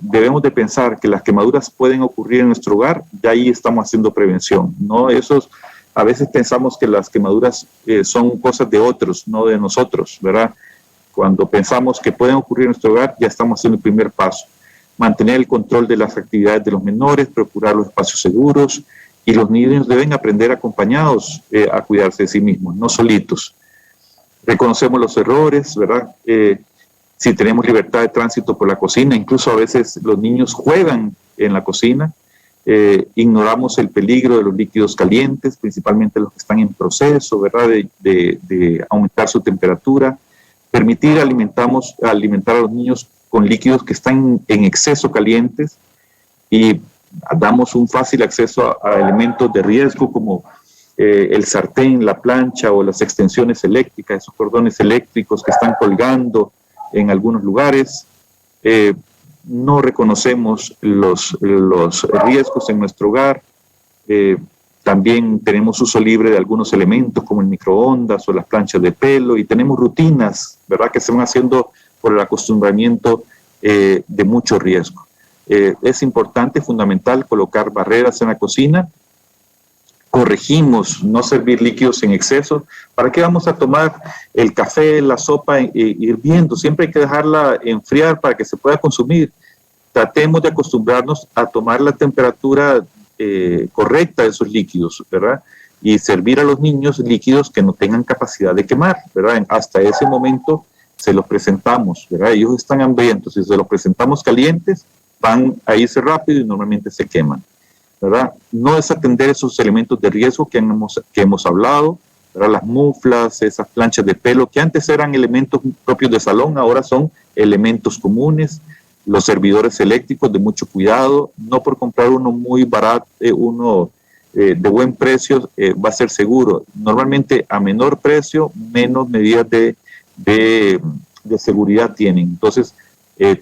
debemos de pensar que las quemaduras pueden ocurrir en nuestro hogar, y ahí estamos haciendo prevención, ¿no? A veces pensamos que las quemaduras son cosas de otros, no de nosotros, ¿verdad? Cuando pensamos que pueden ocurrir en nuestro hogar, ya estamos haciendo el primer paso. Mantener el control de las actividades de los menores, procurar los espacios seguros, y los niños deben aprender acompañados a cuidarse de sí mismos, no solitos. Reconocemos los errores, ¿verdad? Si tenemos libertad de tránsito por la cocina, incluso a veces los niños juegan en la cocina, ignoramos el peligro de los líquidos calientes, principalmente los que están en proceso, ¿verdad? De aumentar su temperatura. Permitir alimentar a los niños con líquidos que están en exceso calientes, y damos un fácil acceso a elementos de riesgo como el sartén, la plancha o las extensiones eléctricas, esos cordones eléctricos que están colgando en algunos lugares. No reconocemos los riesgos en nuestro hogar. También tenemos uso libre de algunos elementos como el microondas o las planchas de pelo, y tenemos rutinas, ¿verdad?, que se van haciendo por el acostumbramiento de mucho riesgo. Es importante, fundamental, colocar barreras en la cocina. Corregimos no servir líquidos en exceso. ¿Para qué vamos a tomar el café, la sopa hirviendo? Siempre hay que dejarla enfriar para que se pueda consumir. Tratemos de acostumbrarnos a tomar la temperatura correcta de esos líquidos, ¿verdad? Y servir a los niños líquidos que no tengan capacidad de quemar, ¿verdad? Hasta ese momento se los presentamos, ¿verdad? Ellos están hambrientos, si se los presentamos calientes, van a irse rápido y normalmente se queman, ¿verdad? No desatender esos elementos de riesgo que hemos hablado, ¿verdad? Las muflas, esas planchas de pelo que antes eran elementos propios de salón, ahora son elementos comunes. Los servidores eléctricos, de mucho cuidado, no por comprar uno muy barato, uno de buen precio va a ser seguro. Normalmente a menor precio, menos medidas de seguridad tienen. Entonces,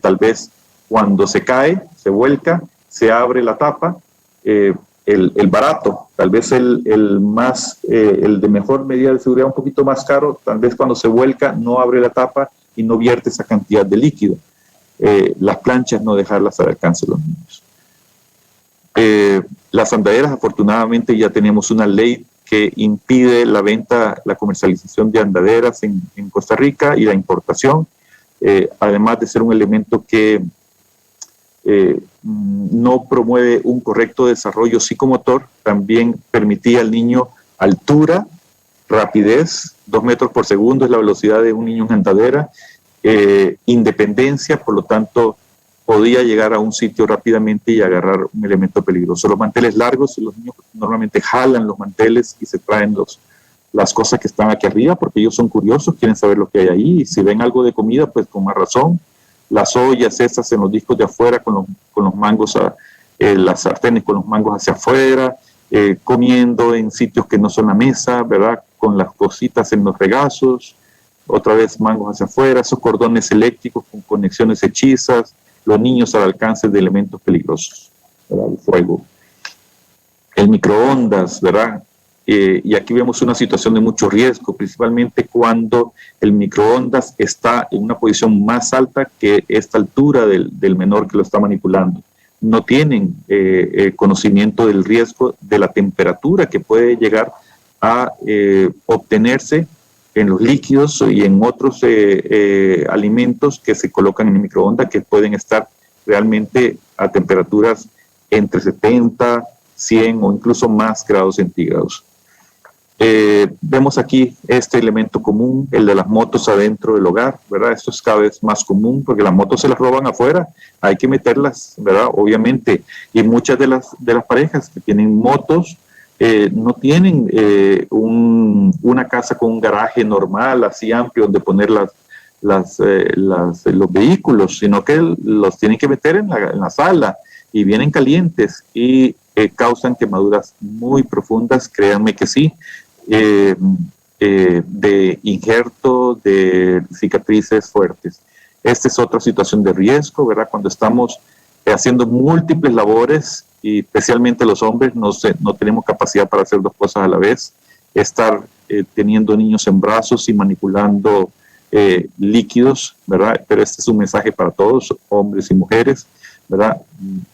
tal vez cuando se cae, se vuelca, se abre la tapa, el barato, tal vez el de mejor medida de seguridad, un poquito más caro, tal vez cuando se vuelca no abre la tapa y no vierte esa cantidad de líquido. Las planchas no dejarlas al alcance de los niños. Las andaderas, afortunadamente ya tenemos una ley que impide la venta, la comercialización de andaderas en Costa Rica y la importación, además de ser un elemento que no promueve un correcto desarrollo psicomotor. También permitía al niño altura, rapidez, 2 metros por segundo es la velocidad de un niño en andadera, independencia, por lo tanto podía llegar a un sitio rápidamente y agarrar un elemento peligroso. Los manteles largos, los niños normalmente jalan los manteles y se traen las cosas que están aquí arriba, porque ellos son curiosos, quieren saber lo que hay ahí, y si ven algo de comida, pues con más razón. Las ollas esas en los discos de afuera con los mangos, las sartenes con los mangos hacia afuera, comiendo en sitios que no son la mesa, ¿verdad? Con las cositas en los regazos, otra vez mangos hacia afuera, esos cordones eléctricos con conexiones hechizas, los niños al alcance de elementos peligrosos, ¿verdad? El fuego, el microondas, ¿verdad? Y aquí vemos una situación de mucho riesgo, principalmente cuando el microondas está en una posición más alta que esta altura del menor que lo está manipulando. No tienen conocimiento del riesgo de la temperatura que puede llegar a obtenerse en los líquidos y en otros alimentos que se colocan en el microondas, que pueden estar realmente a temperaturas entre 70, 100 o incluso más grados centígrados. Vemos aquí este elemento común, el de las motos adentro del hogar, ¿verdad? Esto es cada vez más común porque las motos se las roban afuera, hay que meterlas, ¿verdad? Obviamente, y muchas de las parejas que tienen motos no tienen una casa con un garaje normal, así amplio, donde poner los vehículos, sino que los tienen que meter en la sala y vienen calientes y causan quemaduras muy profundas, créanme que sí, de injerto, de cicatrices fuertes. Esta es otra situación de riesgo, ¿verdad? Cuando estamos haciendo múltiples labores, y especialmente los hombres, no tenemos capacidad para hacer 2 cosas a la vez. Estar teniendo niños en brazos y manipulando líquidos, ¿verdad? Pero este es un mensaje para todos, hombres y mujeres, ¿verdad?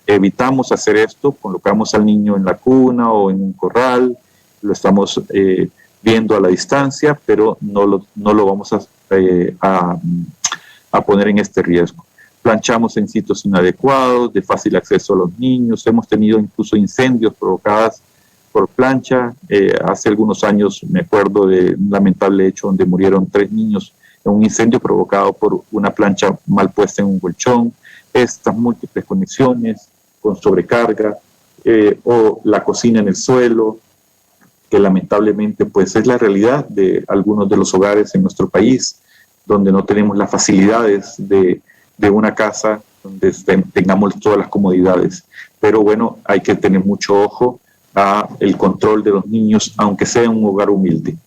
Evitamos hacer esto, colocamos al niño en la cuna o en un corral, lo estamos viendo a la distancia, pero no lo vamos a poner en este riesgo. Planchamos en sitios inadecuados, de fácil acceso a los niños, hemos tenido incluso incendios provocados por plancha. Hace algunos años me acuerdo de un lamentable hecho donde murieron 3 niños en un incendio provocado por una plancha mal puesta en un colchón. Estas múltiples conexiones con sobrecarga o la cocina en el suelo, que lamentablemente pues es la realidad de algunos de los hogares en nuestro país, donde no tenemos las facilidades de una casa donde tengamos todas las comodidades. Pero bueno, hay que tener mucho ojo a el control de los niños, aunque sea un hogar humilde.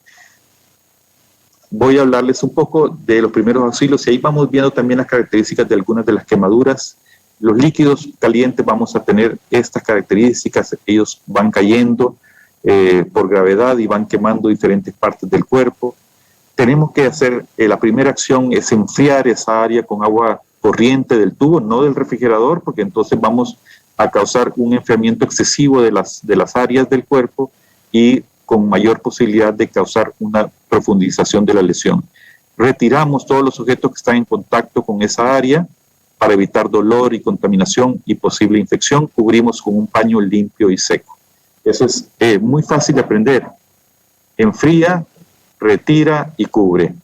Voy a hablarles un poco de los primeros auxilios y ahí vamos viendo también las características de algunas de las quemaduras. Los líquidos calientes vamos a tener estas características, ellos van cayendo por gravedad y van quemando diferentes partes del cuerpo. Tenemos que hacer, la primera acción es enfriar esa área con agua corriente del tubo, no del refrigerador, porque entonces vamos a causar un enfriamiento excesivo de las áreas del cuerpo y con mayor posibilidad de causar una profundización de la lesión. Retiramos todos los objetos que están en contacto con esa área para evitar dolor y contaminación y posible infección. Cubrimos con un paño limpio y seco. Eso es muy fácil de aprender. Enfría, retira y cubre.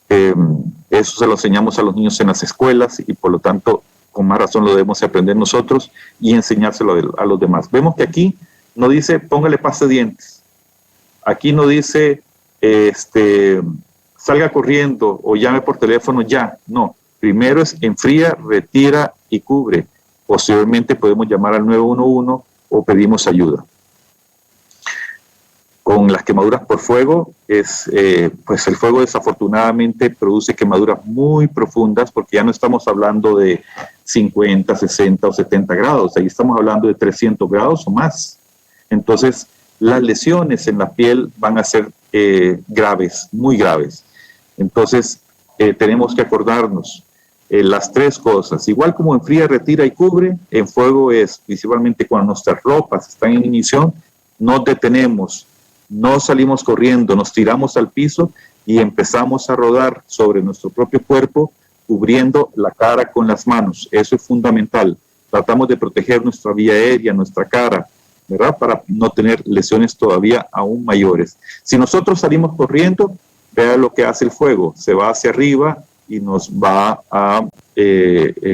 Eso se lo enseñamos a los niños en las escuelas y por lo tanto con más razón lo debemos aprender nosotros y enseñárselo a los demás. Vemos que aquí no dice póngale pasta de dientes, aquí no dice salga corriendo o llame por teléfono ya, no, primero es enfría, retira y cubre. Posteriormente podemos llamar al 911 o pedimos ayuda. Con las quemaduras por fuego, pues el fuego desafortunadamente produce quemaduras muy profundas porque ya no estamos hablando de 50, 60 o 70 grados, ahí estamos hablando de 300 grados o más. Entonces, las lesiones en la piel van a ser graves, muy graves. Entonces, tenemos que acordarnos las 3 cosas. Igual como enfría, retira y cubre, en fuego es principalmente cuando nuestras ropas están en ignición, nos detenemos, no salimos corriendo, nos tiramos al piso y empezamos a rodar sobre nuestro propio cuerpo, cubriendo la cara con las manos. Eso es fundamental. tratamos de proteger nuestra vía aérea, nuestra cara, ¿verdad? Para no tener lesiones todavía aún mayores. Si nosotros salimos corriendo, vea lo que hace el fuego, se va hacia arriba y nos va a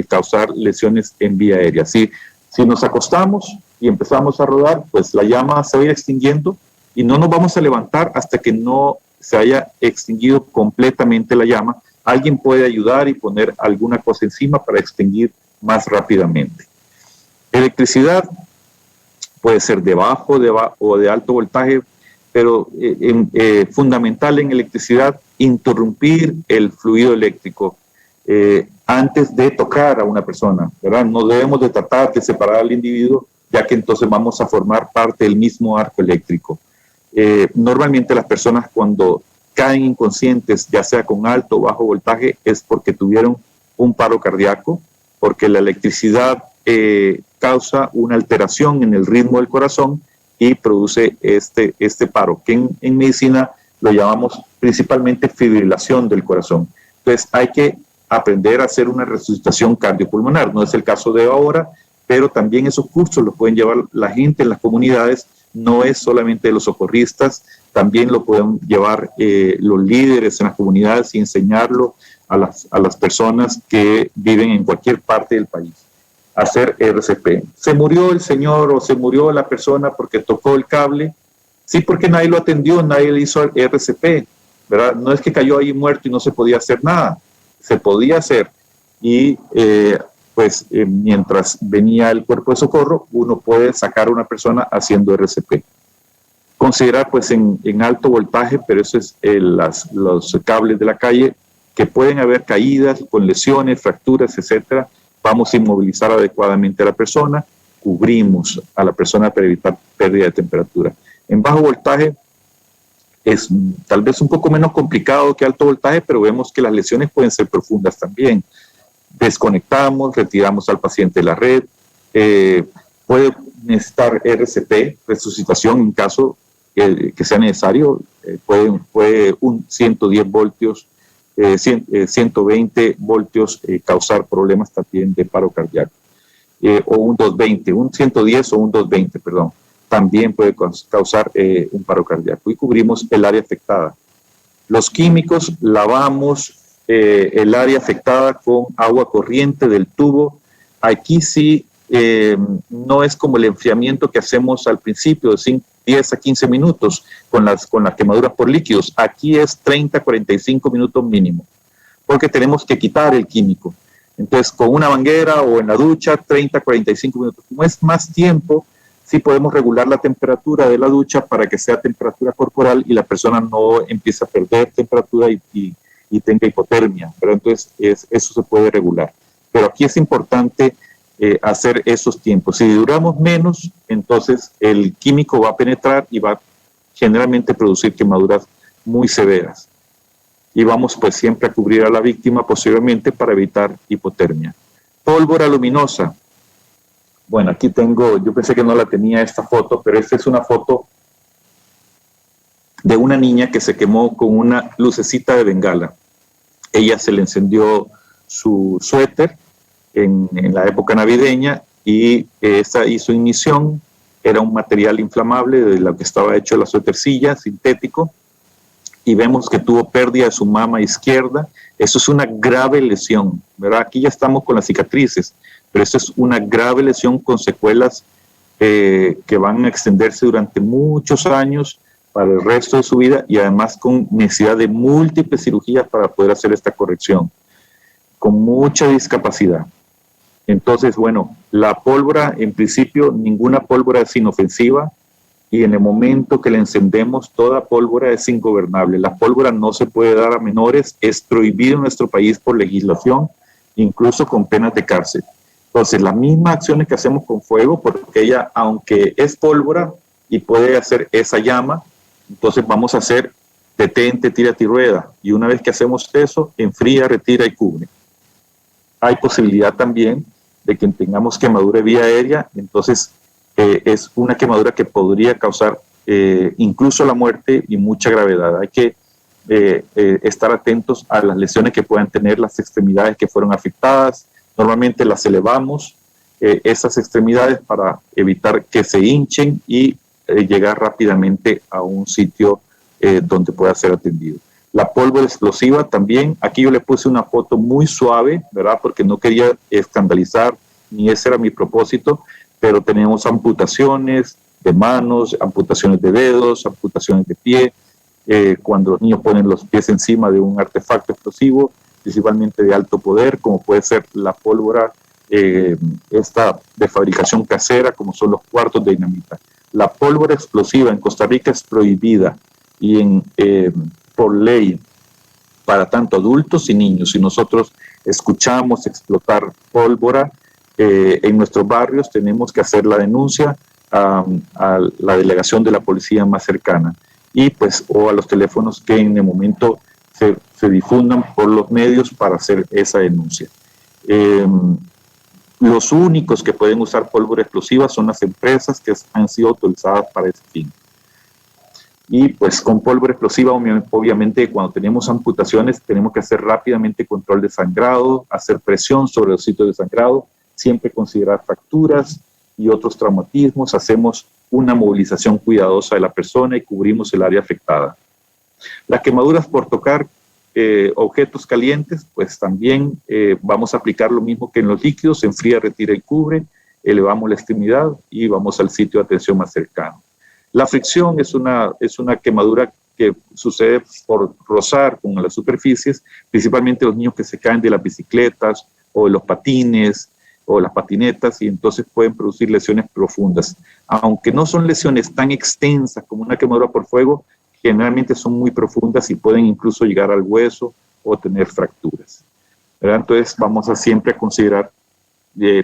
causar lesiones en vía aérea. Si nos acostamos y empezamos a rodar, pues la llama se va a ir extinguiendo y no nos vamos a levantar hasta que no se haya extinguido completamente la llama. Alguien puede ayudar y poner alguna cosa encima para extinguir más rápidamente. Electricidad puede ser de bajo o de alto voltaje, pero fundamental en electricidad, interrumpir el fluido eléctrico antes de tocar a una persona, ¿verdad? No debemos de tratar de separar al individuo, ya que entonces vamos a formar parte del mismo arco eléctrico. Normalmente las personas cuando caen inconscientes, ya sea con alto o bajo voltaje, es porque tuvieron un paro cardíaco, porque la electricidad causa una alteración en el ritmo del corazón y produce este paro, que en medicina lo llamamos principalmente fibrilación del corazón. Entonces hay que aprender a hacer una resucitación cardiopulmonar. No es el caso de ahora, pero también esos cursos los pueden llevar la gente en las comunidades. No es solamente los socorristas, también lo pueden llevar los líderes en las comunidades y enseñarlo a las personas que viven en cualquier parte del país. Hacer RCP. ¿Se murió el señor o se murió la persona porque tocó el cable? Sí, porque nadie lo atendió, nadie le hizo RCP, ¿verdad? No es que cayó ahí muerto y no se podía hacer nada. Se podía hacer. Y mientras venía el cuerpo de socorro, uno puede sacar a una persona haciendo RCP. Considerar pues en alto voltaje, pero eso es los cables de la calle, que pueden haber caídas con lesiones, fracturas, etcétera. Vamos a inmovilizar adecuadamente a la persona, cubrimos a la persona para evitar pérdida de temperatura. En bajo voltaje es tal vez un poco menos complicado que alto voltaje, pero vemos que las lesiones pueden ser profundas también. Desconectamos, retiramos al paciente de la red, puede necesitar RCP, resucitación en caso que sea necesario, puede un 110 voltios, 120 voltios causar problemas también de paro cardíaco, o un 220, un 110 o un 220, perdón, también puede causar un paro cardíaco y cubrimos el área afectada. Los químicos, lavamos el área afectada con agua corriente del tubo. Aquí sí no es como el enfriamiento que hacemos al principio de 10 a 15 minutos con las quemaduras por líquidos. Aquí es 30 a 45 minutos mínimo, porque tenemos que quitar el químico. Entonces, con una manguera o en la ducha, 30 a 45 minutos. Como es más tiempo, sí podemos regular la temperatura de la ducha para que sea temperatura corporal y la persona no empiece a perder temperatura y tenga hipotermia, pero entonces eso se puede regular. Pero aquí es importante hacer esos tiempos. Si duramos menos, entonces el químico va a penetrar y va a generalmente producir quemaduras muy severas. Y vamos pues siempre a cubrir a la víctima posiblemente para evitar hipotermia. Pólvora luminosa. Bueno, aquí tengo, yo pensé que no la tenía esta foto, pero esta es una foto de una niña que se quemó con una lucecita de bengala. Ella se le encendió su suéter en la época navideña y esa hizo ignición. Era un material inflamable de lo que estaba hecho la suétercilla, sintético, y vemos que tuvo pérdida de su mama izquierda. Eso es una grave lesión, ¿verdad? Aquí ya estamos con las cicatrices, pero eso es una grave lesión con secuelas que van a extenderse durante muchos años para el resto de su vida y además con necesidad de múltiples cirugías para poder hacer esta corrección, con mucha discapacidad. Entonces, bueno, la pólvora, en principio, ninguna pólvora es inofensiva y en el momento que la encendemos, toda pólvora es ingobernable. La pólvora no se puede dar a menores, es prohibido en nuestro país por legislación, incluso con penas de cárcel. Entonces, las mismas acciones que hacemos con fuego, porque ella, aunque es pólvora y puede hacer esa llama, entonces vamos a hacer detente, tírate y rueda. Y una vez que hacemos eso, enfría, retira y cubre. Hay posibilidad también de que tengamos quemadura de vía aérea, entonces es una quemadura que podría causar incluso la muerte y mucha gravedad. Hay que estar atentos a las lesiones que puedan tener las extremidades que fueron afectadas. Normalmente las elevamos esas extremidades para evitar que se hinchen y llegar rápidamente a un sitio donde pueda ser atendido. La pólvora explosiva también, aquí yo le puse una foto muy suave, ¿verdad? Porque no quería escandalizar, ni ese era mi propósito, pero tenemos amputaciones de manos, amputaciones de dedos, amputaciones de pie, cuando los niños ponen los pies encima de un artefacto explosivo, principalmente de alto poder, como puede ser la pólvora esta de fabricación casera, como son los cuartos de dinamita. La pólvora explosiva en Costa Rica es prohibida y por ley para tanto adultos y niños. Si nosotros escuchamos explotar pólvora en nuestros barrios, tenemos que hacer la denuncia a la delegación de la policía más cercana y pues o a los teléfonos que en el momento se difundan por los medios para hacer esa denuncia. Los únicos que pueden usar pólvora explosiva son las empresas que han sido autorizadas para ese fin. Y pues con pólvora explosiva, obviamente, cuando tenemos amputaciones, tenemos que hacer rápidamente control de sangrado, hacer presión sobre los sitios de sangrado, siempre considerar fracturas y otros traumatismos. Hacemos una movilización cuidadosa de la persona y cubrimos el área afectada. Las quemaduras por tocar objetos calientes, pues también vamos a aplicar lo mismo que en los líquidos: se enfría, retira y cubre, elevamos la extremidad y vamos al sitio de atención más cercano. La fricción es una quemadura que sucede por rozar con las superficies, principalmente los niños que se caen de las bicicletas o de los patines o las patinetas, y entonces pueden producir lesiones profundas. Aunque no son lesiones tan extensas como una quemadura por fuego, generalmente son muy profundas y pueden incluso llegar al hueso o tener fracturas, ¿verdad? Entonces vamos a siempre considerar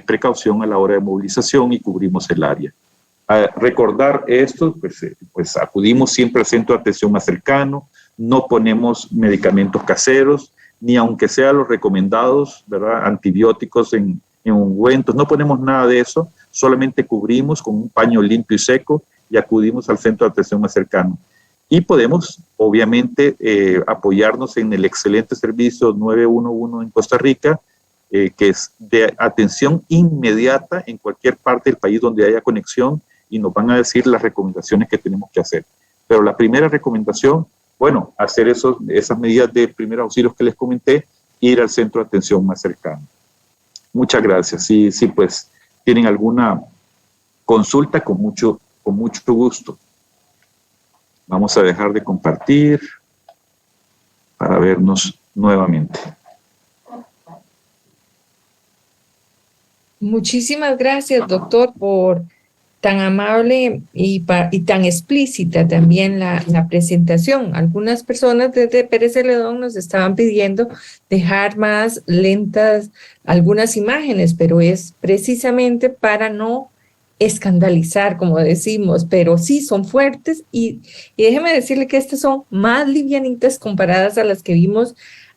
precaución a la hora de movilización y cubrimos el área. A recordar esto, pues acudimos siempre al centro de atención más cercano, no ponemos medicamentos caseros, ni aunque sean los recomendados, ¿verdad? Antibióticos en ungüentos, no ponemos nada de eso, solamente cubrimos con un paño limpio y seco y acudimos al centro de atención más cercano. Y podemos, obviamente, apoyarnos en el excelente servicio 911 en Costa Rica, que es de atención inmediata en cualquier parte del país donde haya conexión, y nos van a decir las recomendaciones que tenemos que hacer. Pero la primera recomendación, bueno, hacer esas medidas de primeros auxilios que les comenté, ir al centro de atención más cercano. Muchas gracias. Sí, pues, tienen alguna consulta, con mucho gusto. Vamos a dejar de compartir para vernos nuevamente. Muchísimas gracias, doctor, por tan amable y tan explícita también la presentación. Algunas personas desde Pérez Celedón nos estaban pidiendo dejar más lentas algunas imágenes, pero es precisamente para no escandalizar, como decimos, pero sí son fuertes y déjeme decirle que estas son más livianitas comparadas a las que vimos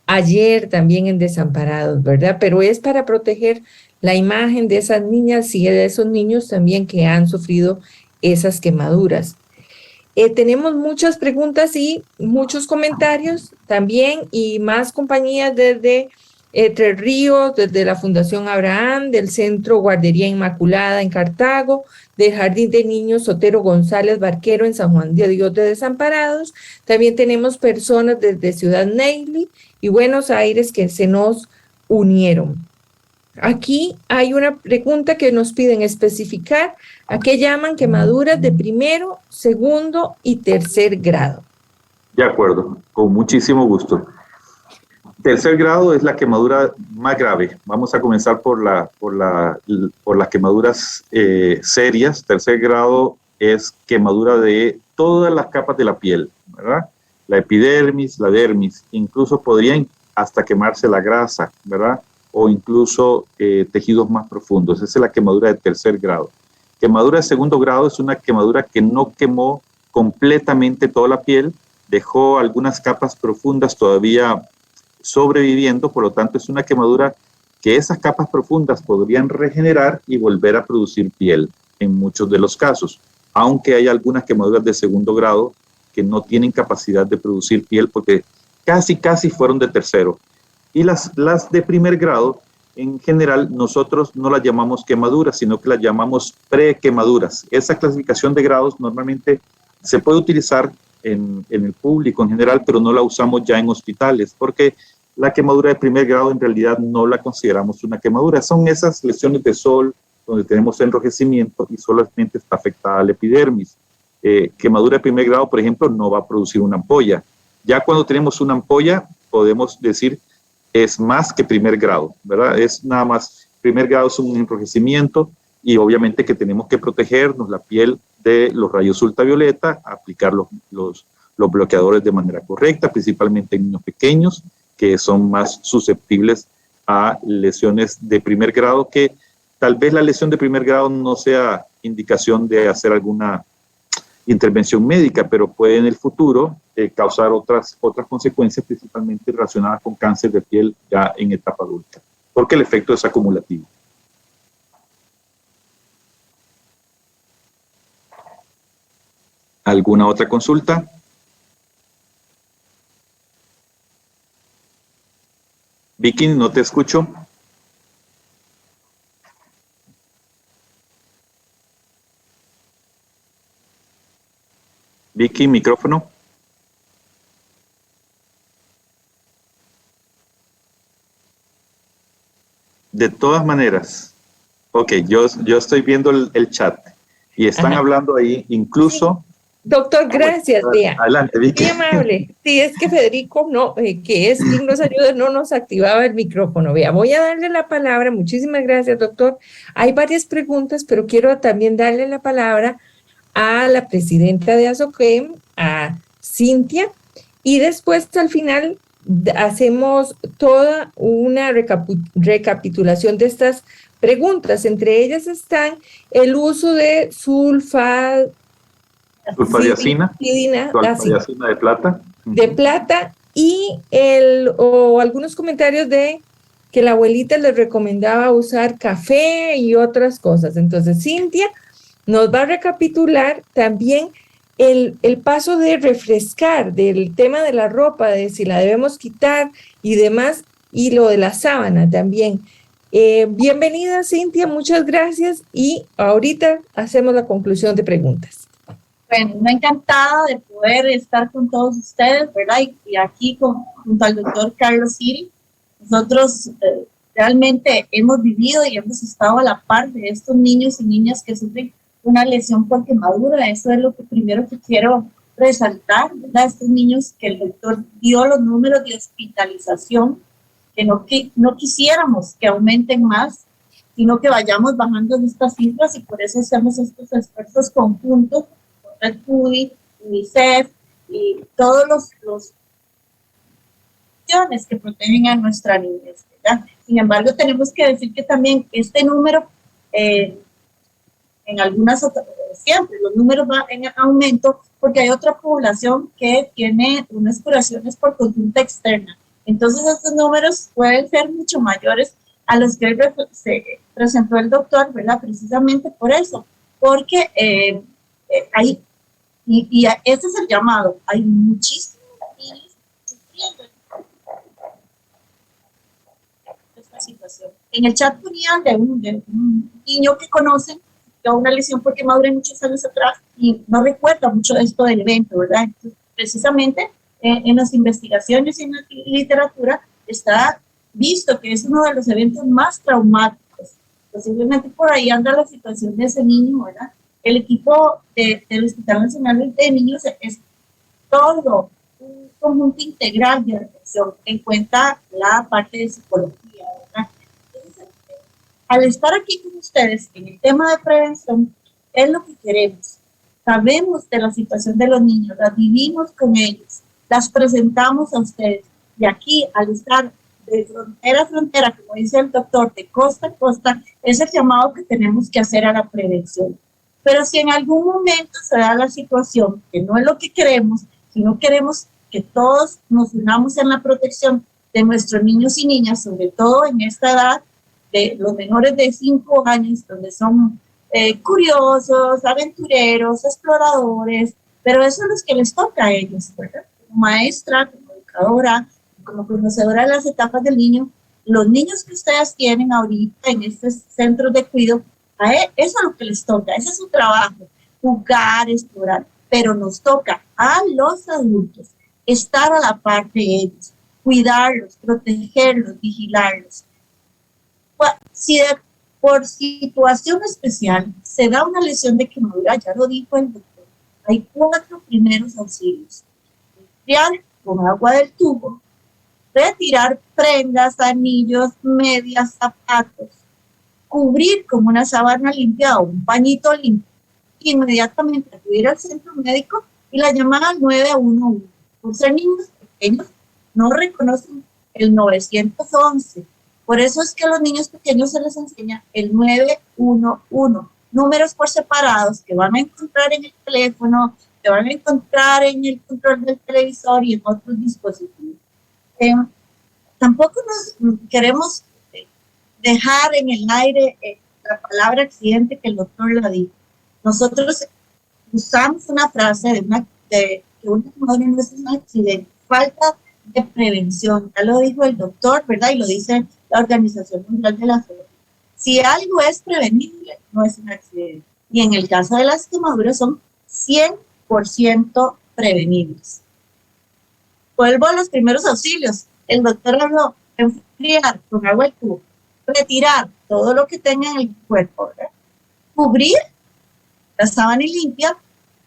ayer también en Desamparados, ¿verdad? Pero es para proteger la imagen de esas niñas y de esos niños también que han sufrido esas quemaduras. Tenemos muchas preguntas y muchos comentarios también, y más compañías desde Tres Ríos, desde la Fundación Abraham, del Centro Guardería Inmaculada en Cartago, del Jardín de Niños Sotero González Barquero en San Juan de Dios de Desamparados. También tenemos personas desde Ciudad Neyli y Buenos Aires que se nos unieron. Aquí hay una pregunta que nos piden especificar a qué llaman quemaduras de primero, segundo y tercer grado. De acuerdo, con muchísimo gusto. Tercer grado es la quemadura más grave. Vamos a comenzar por las quemaduras serias. Tercer grado es quemadura de todas las capas de la piel, ¿verdad? La epidermis, la dermis, incluso podrían hasta quemarse la grasa, ¿verdad? O incluso tejidos más profundos. Esa es la quemadura de tercer grado. Quemadura de segundo grado es una quemadura que no quemó completamente toda la piel, dejó algunas capas profundas todavía sobreviviendo, por lo tanto es una quemadura que esas capas profundas podrían regenerar y volver a producir piel en muchos de los casos, aunque hay algunas quemaduras de segundo grado que no tienen capacidad de producir piel porque casi fueron de tercero. Y las de primer grado en general nosotros no las llamamos quemaduras, sino que las llamamos prequemaduras. Esa clasificación de grados normalmente se puede utilizar en el público en general, pero no la usamos ya en hospitales, porque la quemadura de primer grado en realidad no la consideramos una quemadura. Son esas lesiones de sol donde tenemos enrojecimiento y solamente está afectada la epidermis. Quemadura de primer grado, por ejemplo, no va a producir una ampolla. Ya cuando tenemos una ampolla, podemos decir es más que primer grado, ¿verdad? Es nada más, primer grado es un enrojecimiento y obviamente que tenemos que protegernos la piel de los rayos ultravioleta, aplicar los bloqueadores de manera correcta, principalmente en niños pequeños, que son más susceptibles a lesiones de primer grado, que tal vez la lesión de primer grado no sea indicación de hacer alguna intervención médica, pero puede en el futuro causar otras consecuencias, principalmente relacionadas con cáncer de piel ya en etapa adulta, porque el efecto es acumulativo. ¿Alguna otra consulta? Vicky, no te escucho. Vicky, micrófono. De todas maneras, ok, yo estoy viendo el chat y están hablando ahí, incluso... Doctor, gracias, vea. Adelante, Vicky. Muy amable. Sí, es que Federico, que es quien nos ayuda, no nos activaba el micrófono. Vea, voy a darle la palabra. Muchísimas gracias, doctor. Hay varias preguntas, pero quiero también darle la palabra a la presidenta de ASOQUEM, a Cintia, y después al final hacemos toda una recapitulación de estas preguntas. Entre ellas están el uso de sulfadiazina de plata. De plata y algunos comentarios de que la abuelita les recomendaba usar café y otras cosas. Entonces, Cintia nos va a recapitular también el paso de refrescar, del tema de la ropa, de si la debemos quitar y demás, y lo de la sábana también. Bienvenida, Cintia, muchas gracias, y ahorita hacemos la conclusión de preguntas. Bueno, me ha encantado de poder estar con todos ustedes, ¿verdad? Y aquí junto al doctor Carlos Siri. Nosotros realmente hemos vivido y hemos estado a la par de estos niños y niñas que sufren una lesión por quemadura. Eso es lo que primero que quiero resaltar, ¿verdad? Estos niños que el doctor dio los números de hospitalización, que no quisiéramos que aumenten más, sino que vayamos bajando estas cifras, y por eso hacemos estos esfuerzos conjuntos Red Food, UNICEF y todos los que protegen a nuestra niñez, ¿verdad? Sin embargo, tenemos que decir que también este número, en algunas otras, siempre los números van en aumento, porque hay otra población que tiene unas curaciones por consulta externa. Entonces, estos números pueden ser mucho mayores a los que se presentó el doctor, ¿verdad? Precisamente por eso, porque hay, y ese es el llamado, hay muchísimos niños sufriendo esta situación. En el chat ponían de un niño que conocen, que una lesión por quemadura muchos años atrás, y no recuerda mucho de esto del evento, ¿verdad? Entonces, precisamente en las investigaciones y en la literatura está visto que es uno de los eventos más traumáticos. Posiblemente por ahí anda la situación de ese niño, ¿verdad? El equipo del Hospital Nacional de Niños es todo un conjunto integral de atención, en cuenta la parte de psicología, ¿verdad? Entonces, al estar aquí con ustedes en el tema de prevención, es lo que queremos. Sabemos de la situación de los niños, las vivimos con ellos, las presentamos a ustedes, y aquí, al estar de frontera a frontera, como dice el doctor, de costa a costa, es el llamado que tenemos que hacer a la prevención. Pero si en algún momento se da la situación que no es lo que queremos, sino queremos que todos nos unamos en la protección de nuestros niños y niñas, sobre todo en esta edad de los menores de 5 años, donde son curiosos, aventureros, exploradores, pero eso es lo que les toca a ellos, ¿verdad? Como maestra, como educadora, como conocedora de las etapas del niño, los niños que ustedes tienen ahorita en estos centros de cuidado, eso es lo que les toca, ese es su trabajo, jugar, explorar, pero nos toca a los adultos estar a la par de ellos, cuidarlos, protegerlos, vigilarlos. Si por situación especial se da una lesión de quemadura, ya lo dijo el doctor, hay 4 primeros auxilios. Limpiar con agua del tubo, retirar prendas, anillos, medias, zapatos, cubrir con una sábana limpia o un pañito limpio, inmediatamente acudir al centro médico y la llamada 911. Por ser niños pequeños, no reconocen el 911. Por eso es que a los niños pequeños se les enseña el 911. Números por separados que van a encontrar en el teléfono, que van a encontrar en el control del televisor y en otros dispositivos. Tampoco nos queremos dejar en el aire la palabra accidente que el doctor la dijo. Nosotros usamos una frase de que una quemadura no es un accidente, falta de prevención. Ya lo dijo el doctor, ¿verdad? Y lo dice la Organización Mundial de la Salud. Si algo es prevenible, no es un accidente. Y en el caso de las quemaduras son 100% prevenibles. Vuelvo a los primeros auxilios. El doctor habló, enfriar con agua del tubo, retirar todo lo que tenga en el cuerpo, ¿verdad? Cubrir la sábana limpia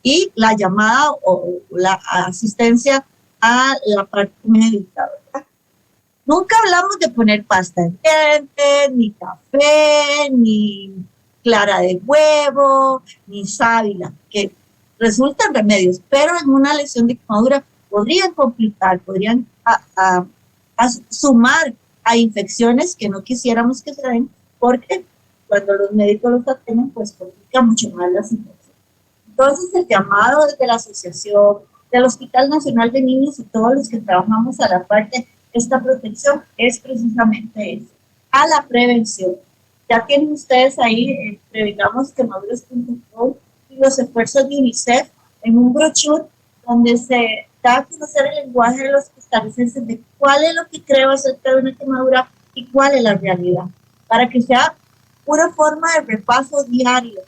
y la llamada o la asistencia a la parte médica, ¿verdad? Nunca hablamos de poner pasta de dientes, ni café, ni clara de huevo, ni sábila, que resultan remedios, pero en una lesión de quemadura podrían complicar, podrían sumar a infecciones que no quisiéramos que se den, porque cuando los médicos los atienden, pues complica mucho más la situación. Entonces, el llamado desde la asociación, del Hospital Nacional de Niños y todos los que trabajamos a la parte de esta protección es precisamente eso, a la prevención. Ya tienen ustedes ahí prevenamoquemaduras.com y los esfuerzos de UNICEF en un brochure donde se da a conocer el lenguaje de los costarricenses de cuál es lo que creo acerca de una quemadura y cuál es la realidad, para que sea una forma de repaso diario,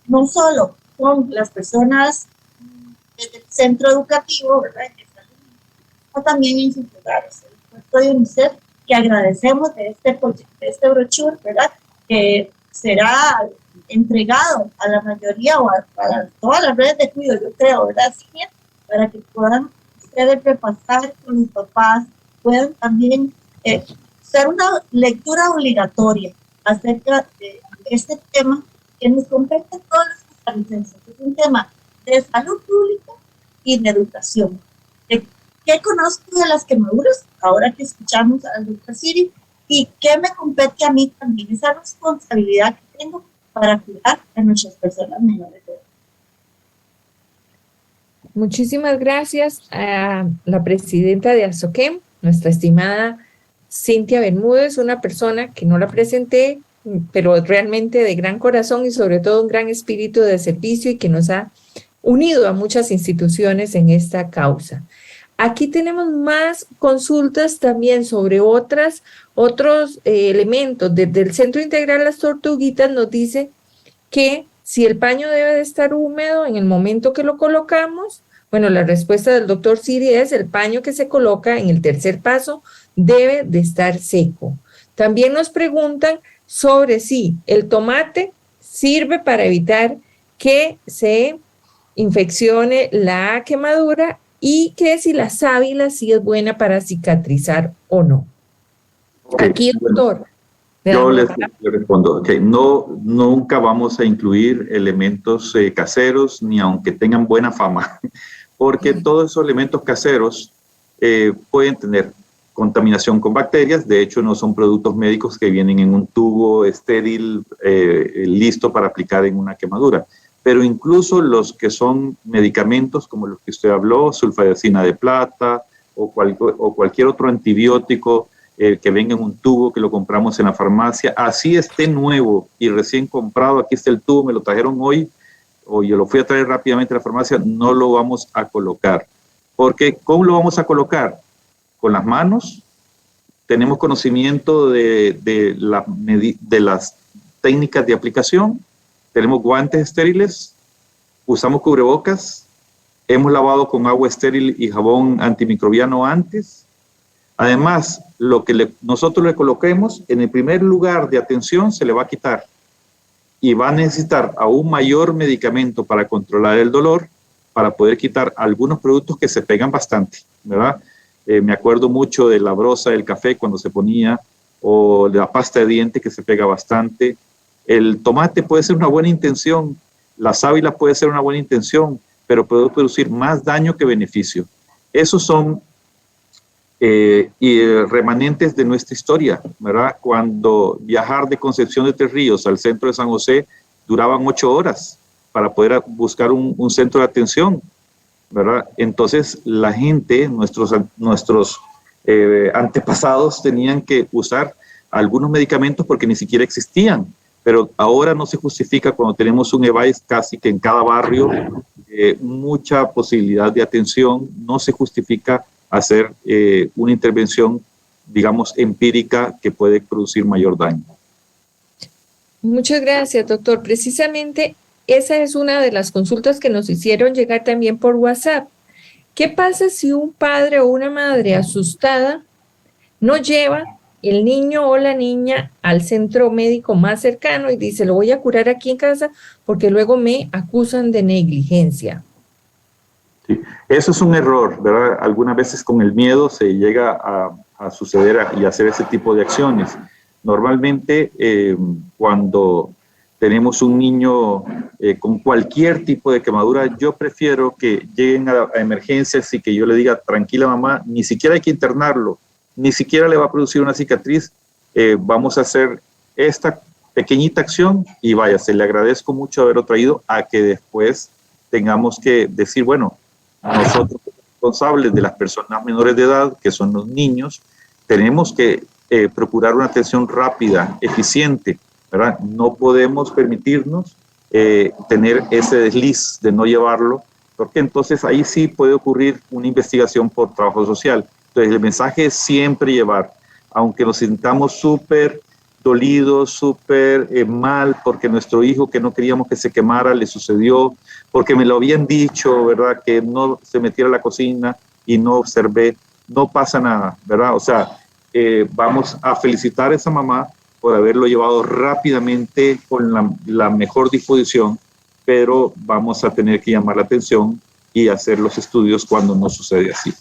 no solo con las personas del centro educativo, ¿verdad?, sino también en sus hogares. El esfuerzo de UNICEF, que agradecemos de este brochure, ¿verdad?, que será entregado a la mayoría o a todas las redes de cuidado, yo creo, ¿verdad?, para que puedan ustedes repasar con los papás, puedan también ser una lectura obligatoria acerca de este tema que nos compete a todos los costarricenses. Es un tema de salud pública y de educación. ¿Qué conozco de las quemaduras? Ahora que escuchamos a la doctora Siri, y qué me compete a mí también, esa responsabilidad que tengo para cuidar a nuestras personas menores de edad. Muchísimas gracias a la presidenta de ASOQUEM, nuestra estimada Cintia Bermúdez, una persona que no la presenté, pero realmente de gran corazón y sobre todo un gran espíritu de servicio y que nos ha unido a muchas instituciones en esta causa. Aquí tenemos más consultas también sobre otros elementos. Desde el Centro Integral Las Tortuguitas nos dice que si el paño debe de estar húmedo en el momento que lo colocamos. Bueno, la respuesta del doctor Siri es: el paño que se coloca en el tercer paso debe de estar seco. También nos preguntan sobre si el tomate sirve para evitar que se infeccione la quemadura y que si la sábila sí es buena para cicatrizar o no. Okay. Aquí, doctor. Yo les respondo. Okay. No, nunca vamos a incluir elementos caseros, ni aunque tengan buena fama, porque todos esos elementos caseros pueden tener contaminación con bacterias. De hecho, no son productos médicos que vienen en un tubo estéril listo para aplicar en una quemadura. Pero incluso los que son medicamentos, como los que usted habló, sulfadiazina de plata o cualquier otro antibiótico que venga en un tubo que lo compramos en la farmacia, así esté nuevo y recién comprado, aquí está el tubo, me lo trajeron hoy, o yo lo fui a traer rápidamente a la farmacia, no lo vamos a colocar. Porque ¿cómo lo vamos a colocar? Con las manos, tenemos conocimiento de las técnicas de aplicación, tenemos guantes estériles, usamos cubrebocas, hemos lavado con agua estéril y jabón antimicrobiano antes. Además, lo que nosotros le coloquemos en el primer lugar de atención se le va a quitar y va a necesitar aún mayor medicamento para controlar el dolor, para poder quitar algunos productos que se pegan bastante, ¿verdad? Me acuerdo mucho de la brosa del café cuando se ponía, o de la pasta de dientes que se pega bastante. El tomate puede ser una buena intención, la sábila puede ser una buena intención, pero puede producir más daño que beneficio. Esos son remanentes de nuestra historia, ¿verdad? Cuando viajar de Concepción de Tres Ríos al centro de San José duraban 8 horas para poder buscar un centro de atención, ¿verdad? Entonces la gente, nuestros antepasados tenían que usar algunos medicamentos porque ni siquiera existían, pero ahora no se justifica cuando tenemos un EVAIS casi que en cada barrio, mucha posibilidad de atención, no se justifica hacer una intervención, digamos, empírica que puede producir mayor daño. Muchas gracias, doctor. Precisamente esa es una de las consultas que nos hicieron llegar también por WhatsApp. ¿Qué pasa si un padre o una madre asustada no lleva el niño o la niña al centro médico más cercano y dice, lo voy a curar aquí en casa porque luego me acusan de negligencia? Sí, eso es un error, ¿verdad? Algunas veces con el miedo se llega a suceder y hacer ese tipo de acciones. Normalmente cuando tenemos un niño con cualquier tipo de quemadura, yo prefiero que lleguen a emergencias y que yo le diga, tranquila mamá, ni siquiera hay que internarlo, ni siquiera le va a producir una cicatriz, vamos a hacer esta pequeñita acción y vaya, se le agradezco mucho haberlo traído a que después tengamos que decir, bueno, nosotros responsables de las personas menores de edad, que son los niños, tenemos que procurar una atención rápida, eficiente, ¿verdad? No podemos permitirnos tener ese desliz de no llevarlo, porque entonces ahí sí puede ocurrir una investigación por trabajo social. Entonces el mensaje es siempre llevar, aunque nos sintamos súper dolidos, súper mal, porque nuestro hijo que no queríamos que se quemara le sucedió, porque me lo habían dicho, ¿verdad? Que no se metiera a la cocina y no observé, no pasa nada, ¿verdad? O sea, vamos a felicitar a esa mamá por haberlo llevado rápidamente con la mejor disposición, pero vamos a tener que llamar la atención y hacer los estudios cuando no sucede así.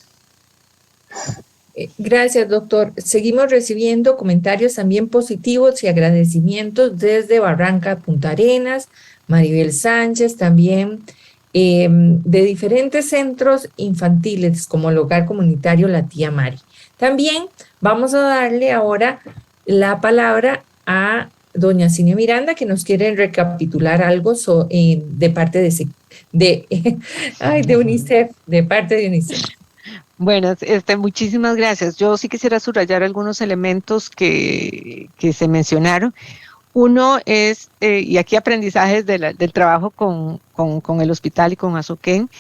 Gracias, doctor. Seguimos recibiendo comentarios también positivos y agradecimientos desde Barranca, Punta Arenas, Maribel Sánchez también, de diferentes centros infantiles como el Hogar Comunitario La Tía Mari. También vamos a darle ahora la palabra a doña Cinia Miranda, que nos quiere recapitular algo de parte de UNICEF, de parte de UNICEF. Bueno, muchísimas gracias. Yo sí quisiera subrayar algunos elementos que se mencionaron. Uno es, y aquí aprendizajes del trabajo con el hospital y con Azoquén,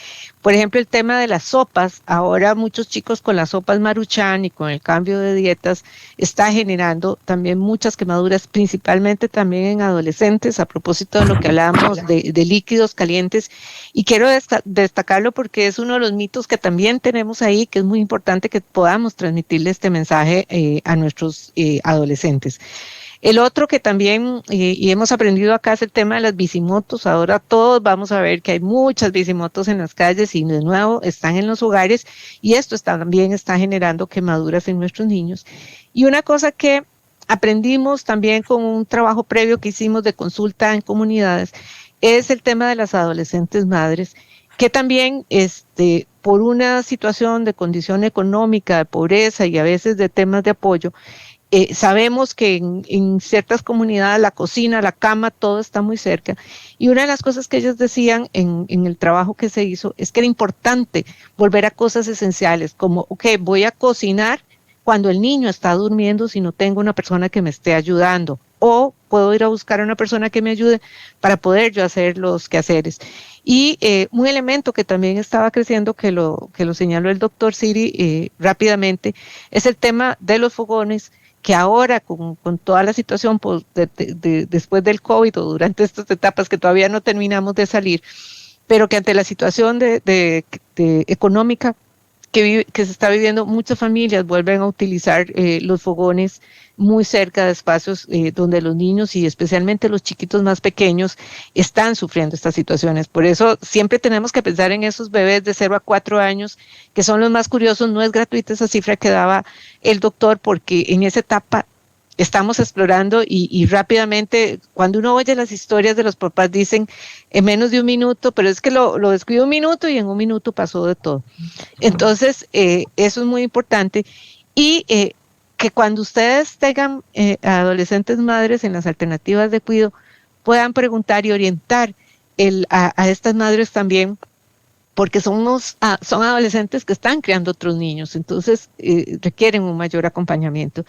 por ejemplo, el tema de las sopas. Ahora muchos chicos con las sopas Maruchan y con el cambio de dietas está generando también muchas quemaduras, principalmente también en adolescentes, a propósito de lo que hablábamos de líquidos calientes. Y quiero destacarlo porque es uno de los mitos que también tenemos ahí, que es muy importante que podamos transmitirle este mensaje a nuestros adolescentes. El otro que también, y hemos aprendido acá, es el tema de las bicimotos. Ahora todos vamos a ver que hay muchas bicimotos en las calles y de nuevo están en los hogares y esto también está generando quemaduras en nuestros niños. Y una cosa que aprendimos también con un trabajo previo que hicimos de consulta en comunidades es el tema de las adolescentes madres, que también por una situación de condición económica, de pobreza y a veces de temas de apoyo, sabemos que en ciertas comunidades la cocina, la cama, todo está muy cerca. Y una de las cosas que ellas decían en el trabajo que se hizo es que era importante volver a cosas esenciales, como, voy a cocinar cuando el niño está durmiendo si no tengo una persona que me esté ayudando, o puedo ir a buscar a una persona que me ayude para poder yo hacer los quehaceres. Y un elemento que también estaba creciendo, que lo señaló el doctor Siri rápidamente, es el tema de los fogones, que ahora con toda la situación pues, después del COVID o durante estas etapas que todavía no terminamos de salir, pero que ante la situación económica que se está viviendo, muchas familias vuelven a utilizar los fogones muy cerca de espacios donde los niños y especialmente los chiquitos más pequeños están sufriendo estas situaciones. Por eso siempre tenemos que pensar en esos bebés de 0 a 4 años, que son los más curiosos. No es gratuita esa cifra que daba el doctor, porque en esa etapa estamos explorando y rápidamente, cuando uno oye las historias de los papás, dicen en menos de un minuto, pero es que lo descuido un minuto y en un minuto pasó de todo. Entonces, eso es muy importante. Y que cuando ustedes tengan adolescentes madres en las alternativas de cuidado, puedan preguntar y orientar a estas madres también, porque son adolescentes que están criando otros niños, entonces requieren un mayor acompañamiento.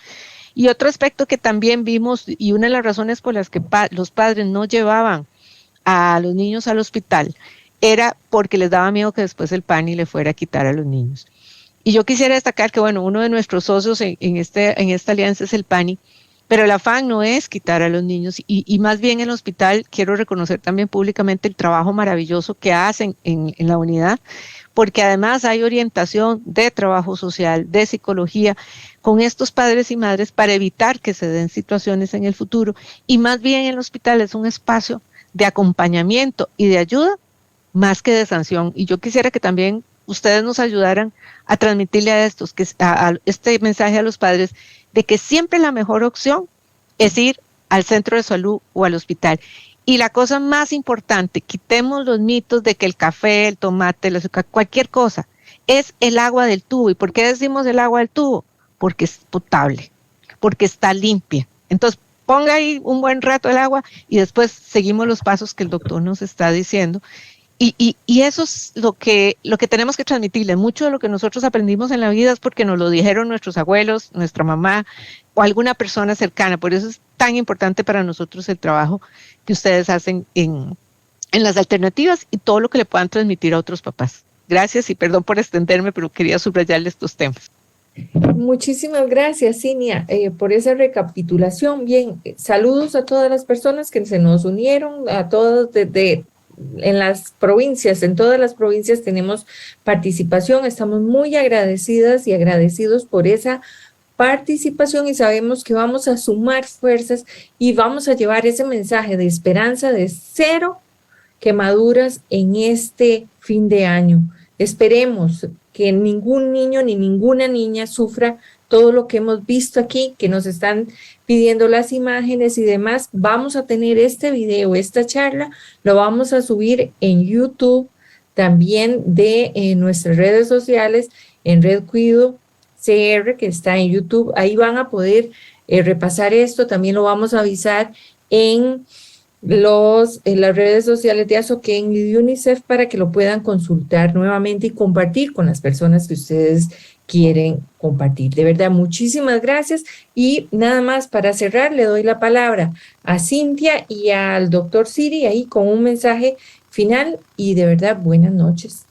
Y otro aspecto que también vimos, y una de las razones por las que los padres no llevaban a los niños al hospital, era porque les daba miedo que después el PANI le fuera a quitar a los niños. Y yo quisiera destacar que, bueno, uno de nuestros socios en esta alianza es el PANI, pero el afán no es quitar a los niños, y más bien en el hospital quiero reconocer también públicamente el trabajo maravilloso que hacen en la unidad, porque además hay orientación de trabajo social, de psicología, con estos padres y madres para evitar que se den situaciones en el futuro, y más bien el hospital es un espacio de acompañamiento y de ayuda más que de sanción. Y yo quisiera que también ustedes nos ayudaran a transmitirle a este mensaje a los padres de que siempre la mejor opción es ir al centro de salud o al hospital. Y la cosa más importante, quitemos los mitos de que el café, el tomate, el azúcar, cualquier cosa, es el agua del tubo. ¿Y por qué decimos el agua del tubo? Porque es potable, porque está limpia. Entonces, ponga ahí un buen rato el agua y después seguimos los pasos que el doctor nos está diciendo. Y eso es lo que tenemos que transmitirle. Mucho de lo que nosotros aprendimos en la vida es porque nos lo dijeron nuestros abuelos, nuestra mamá o alguna persona cercana. Por eso es tan importante para nosotros el trabajo que ustedes hacen en las alternativas y todo lo que le puedan transmitir a otros papás. Gracias y perdón por extenderme, pero quería subrayarle estos temas. Muchísimas gracias, Cinia, por esa recapitulación. Bien, saludos a todas las personas que se nos unieron, a todos en las provincias, en todas las provincias tenemos participación. Estamos muy agradecidas y agradecidos por esa participación y sabemos que vamos a sumar fuerzas y vamos a llevar ese mensaje de esperanza de 0 quemaduras en este fin de año. Esperemos que ningún niño ni ninguna niña sufra todo lo que hemos visto aquí, que nos están pidiendo las imágenes y demás. Vamos a tener este video, esta charla, lo vamos a subir en YouTube, también de nuestras redes sociales, en Red Cuido CR, que está en YouTube. Ahí van a poder repasar esto. También lo vamos a avisar en las redes sociales de Azoquén y de UNICEF para que lo puedan consultar nuevamente y compartir con las personas que ustedes quieren compartir. De verdad, muchísimas gracias. Y nada más para cerrar, le doy la palabra a Cintia y al doctor Siri ahí con un mensaje final y de verdad, buenas noches.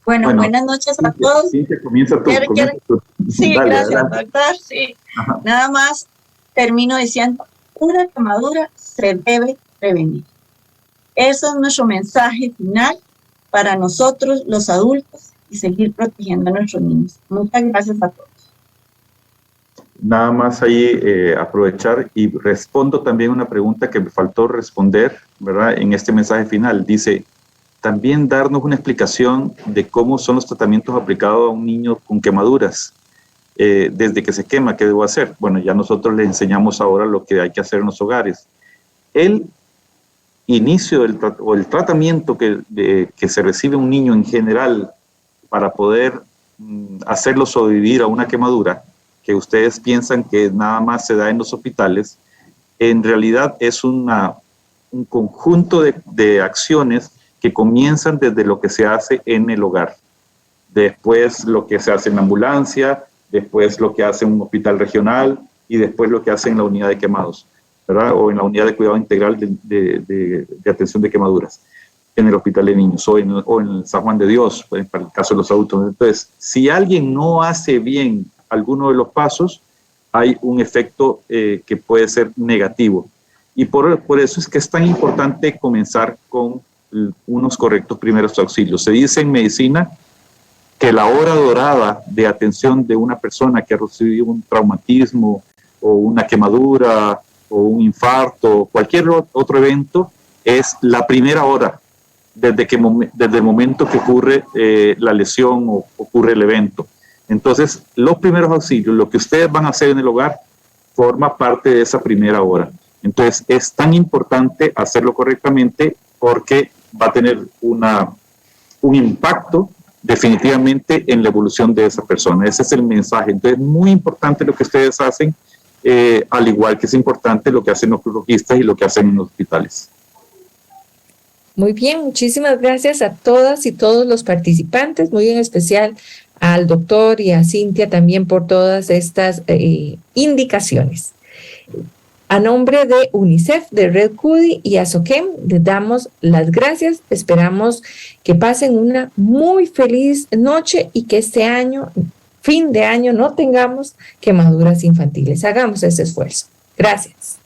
Bueno, buenas noches a todos. Cintia, comienza tú. Sí, Dale, gracias, adelante. doctor. Sí. Ajá. Nada más termino diciendo, una quemadura se debe prevenir. Eso es nuestro mensaje final para nosotros, los adultos, y seguir protegiendo a nuestros niños. Muchas gracias a todos. Nada más ahí aprovechar y respondo también una pregunta que me faltó responder, ¿verdad? En este mensaje final. Dice, también darnos una explicación de cómo son los tratamientos aplicados a un niño con quemaduras. Desde que se quema, ¿qué debo hacer? Bueno, ya nosotros le enseñamos ahora lo que hay que hacer en los hogares. El inicio o el tratamiento que se recibe un niño en general para poder hacerlo sobrevivir a una quemadura, que ustedes piensan que nada más se da en los hospitales, en realidad es un conjunto de acciones que comienzan desde lo que se hace en el hogar. Después lo que se hace en la ambulancia, después lo que hace un hospital regional y después lo que hace en la unidad de quemados, ¿verdad? O en la unidad de cuidado integral de atención de quemaduras en el hospital de niños o en San Juan de Dios, para el caso de los adultos. Entonces, si alguien no hace bien alguno de los pasos, hay un efecto que puede ser negativo. Y por eso es que es tan importante comenzar con unos correctos primeros auxilios. Se dice en medicina que la hora dorada de atención de una persona que ha recibido un traumatismo o una quemadura o un infarto, cualquier otro evento, es la primera hora desde el momento que ocurre la lesión o ocurre el evento. Entonces, los primeros auxilios, lo que ustedes van a hacer en el hogar, forma parte de esa primera hora. Entonces, es tan importante hacerlo correctamente porque va a tener un impacto definitivamente en la evolución de esa persona. Ese es el mensaje. Entonces, es muy importante lo que ustedes hacen, al igual que es importante lo que hacen los crurologistas y lo que hacen en los hospitales. Muy bien, muchísimas gracias a todas y todos los participantes, muy en especial al doctor y a Cintia también por todas estas indicaciones. A nombre de UNICEF, de Red Cudi y Asoquem, les damos las gracias. Esperamos que pasen una muy feliz noche y que este año, fin de año, no tengamos quemaduras infantiles. Hagamos ese esfuerzo. Gracias.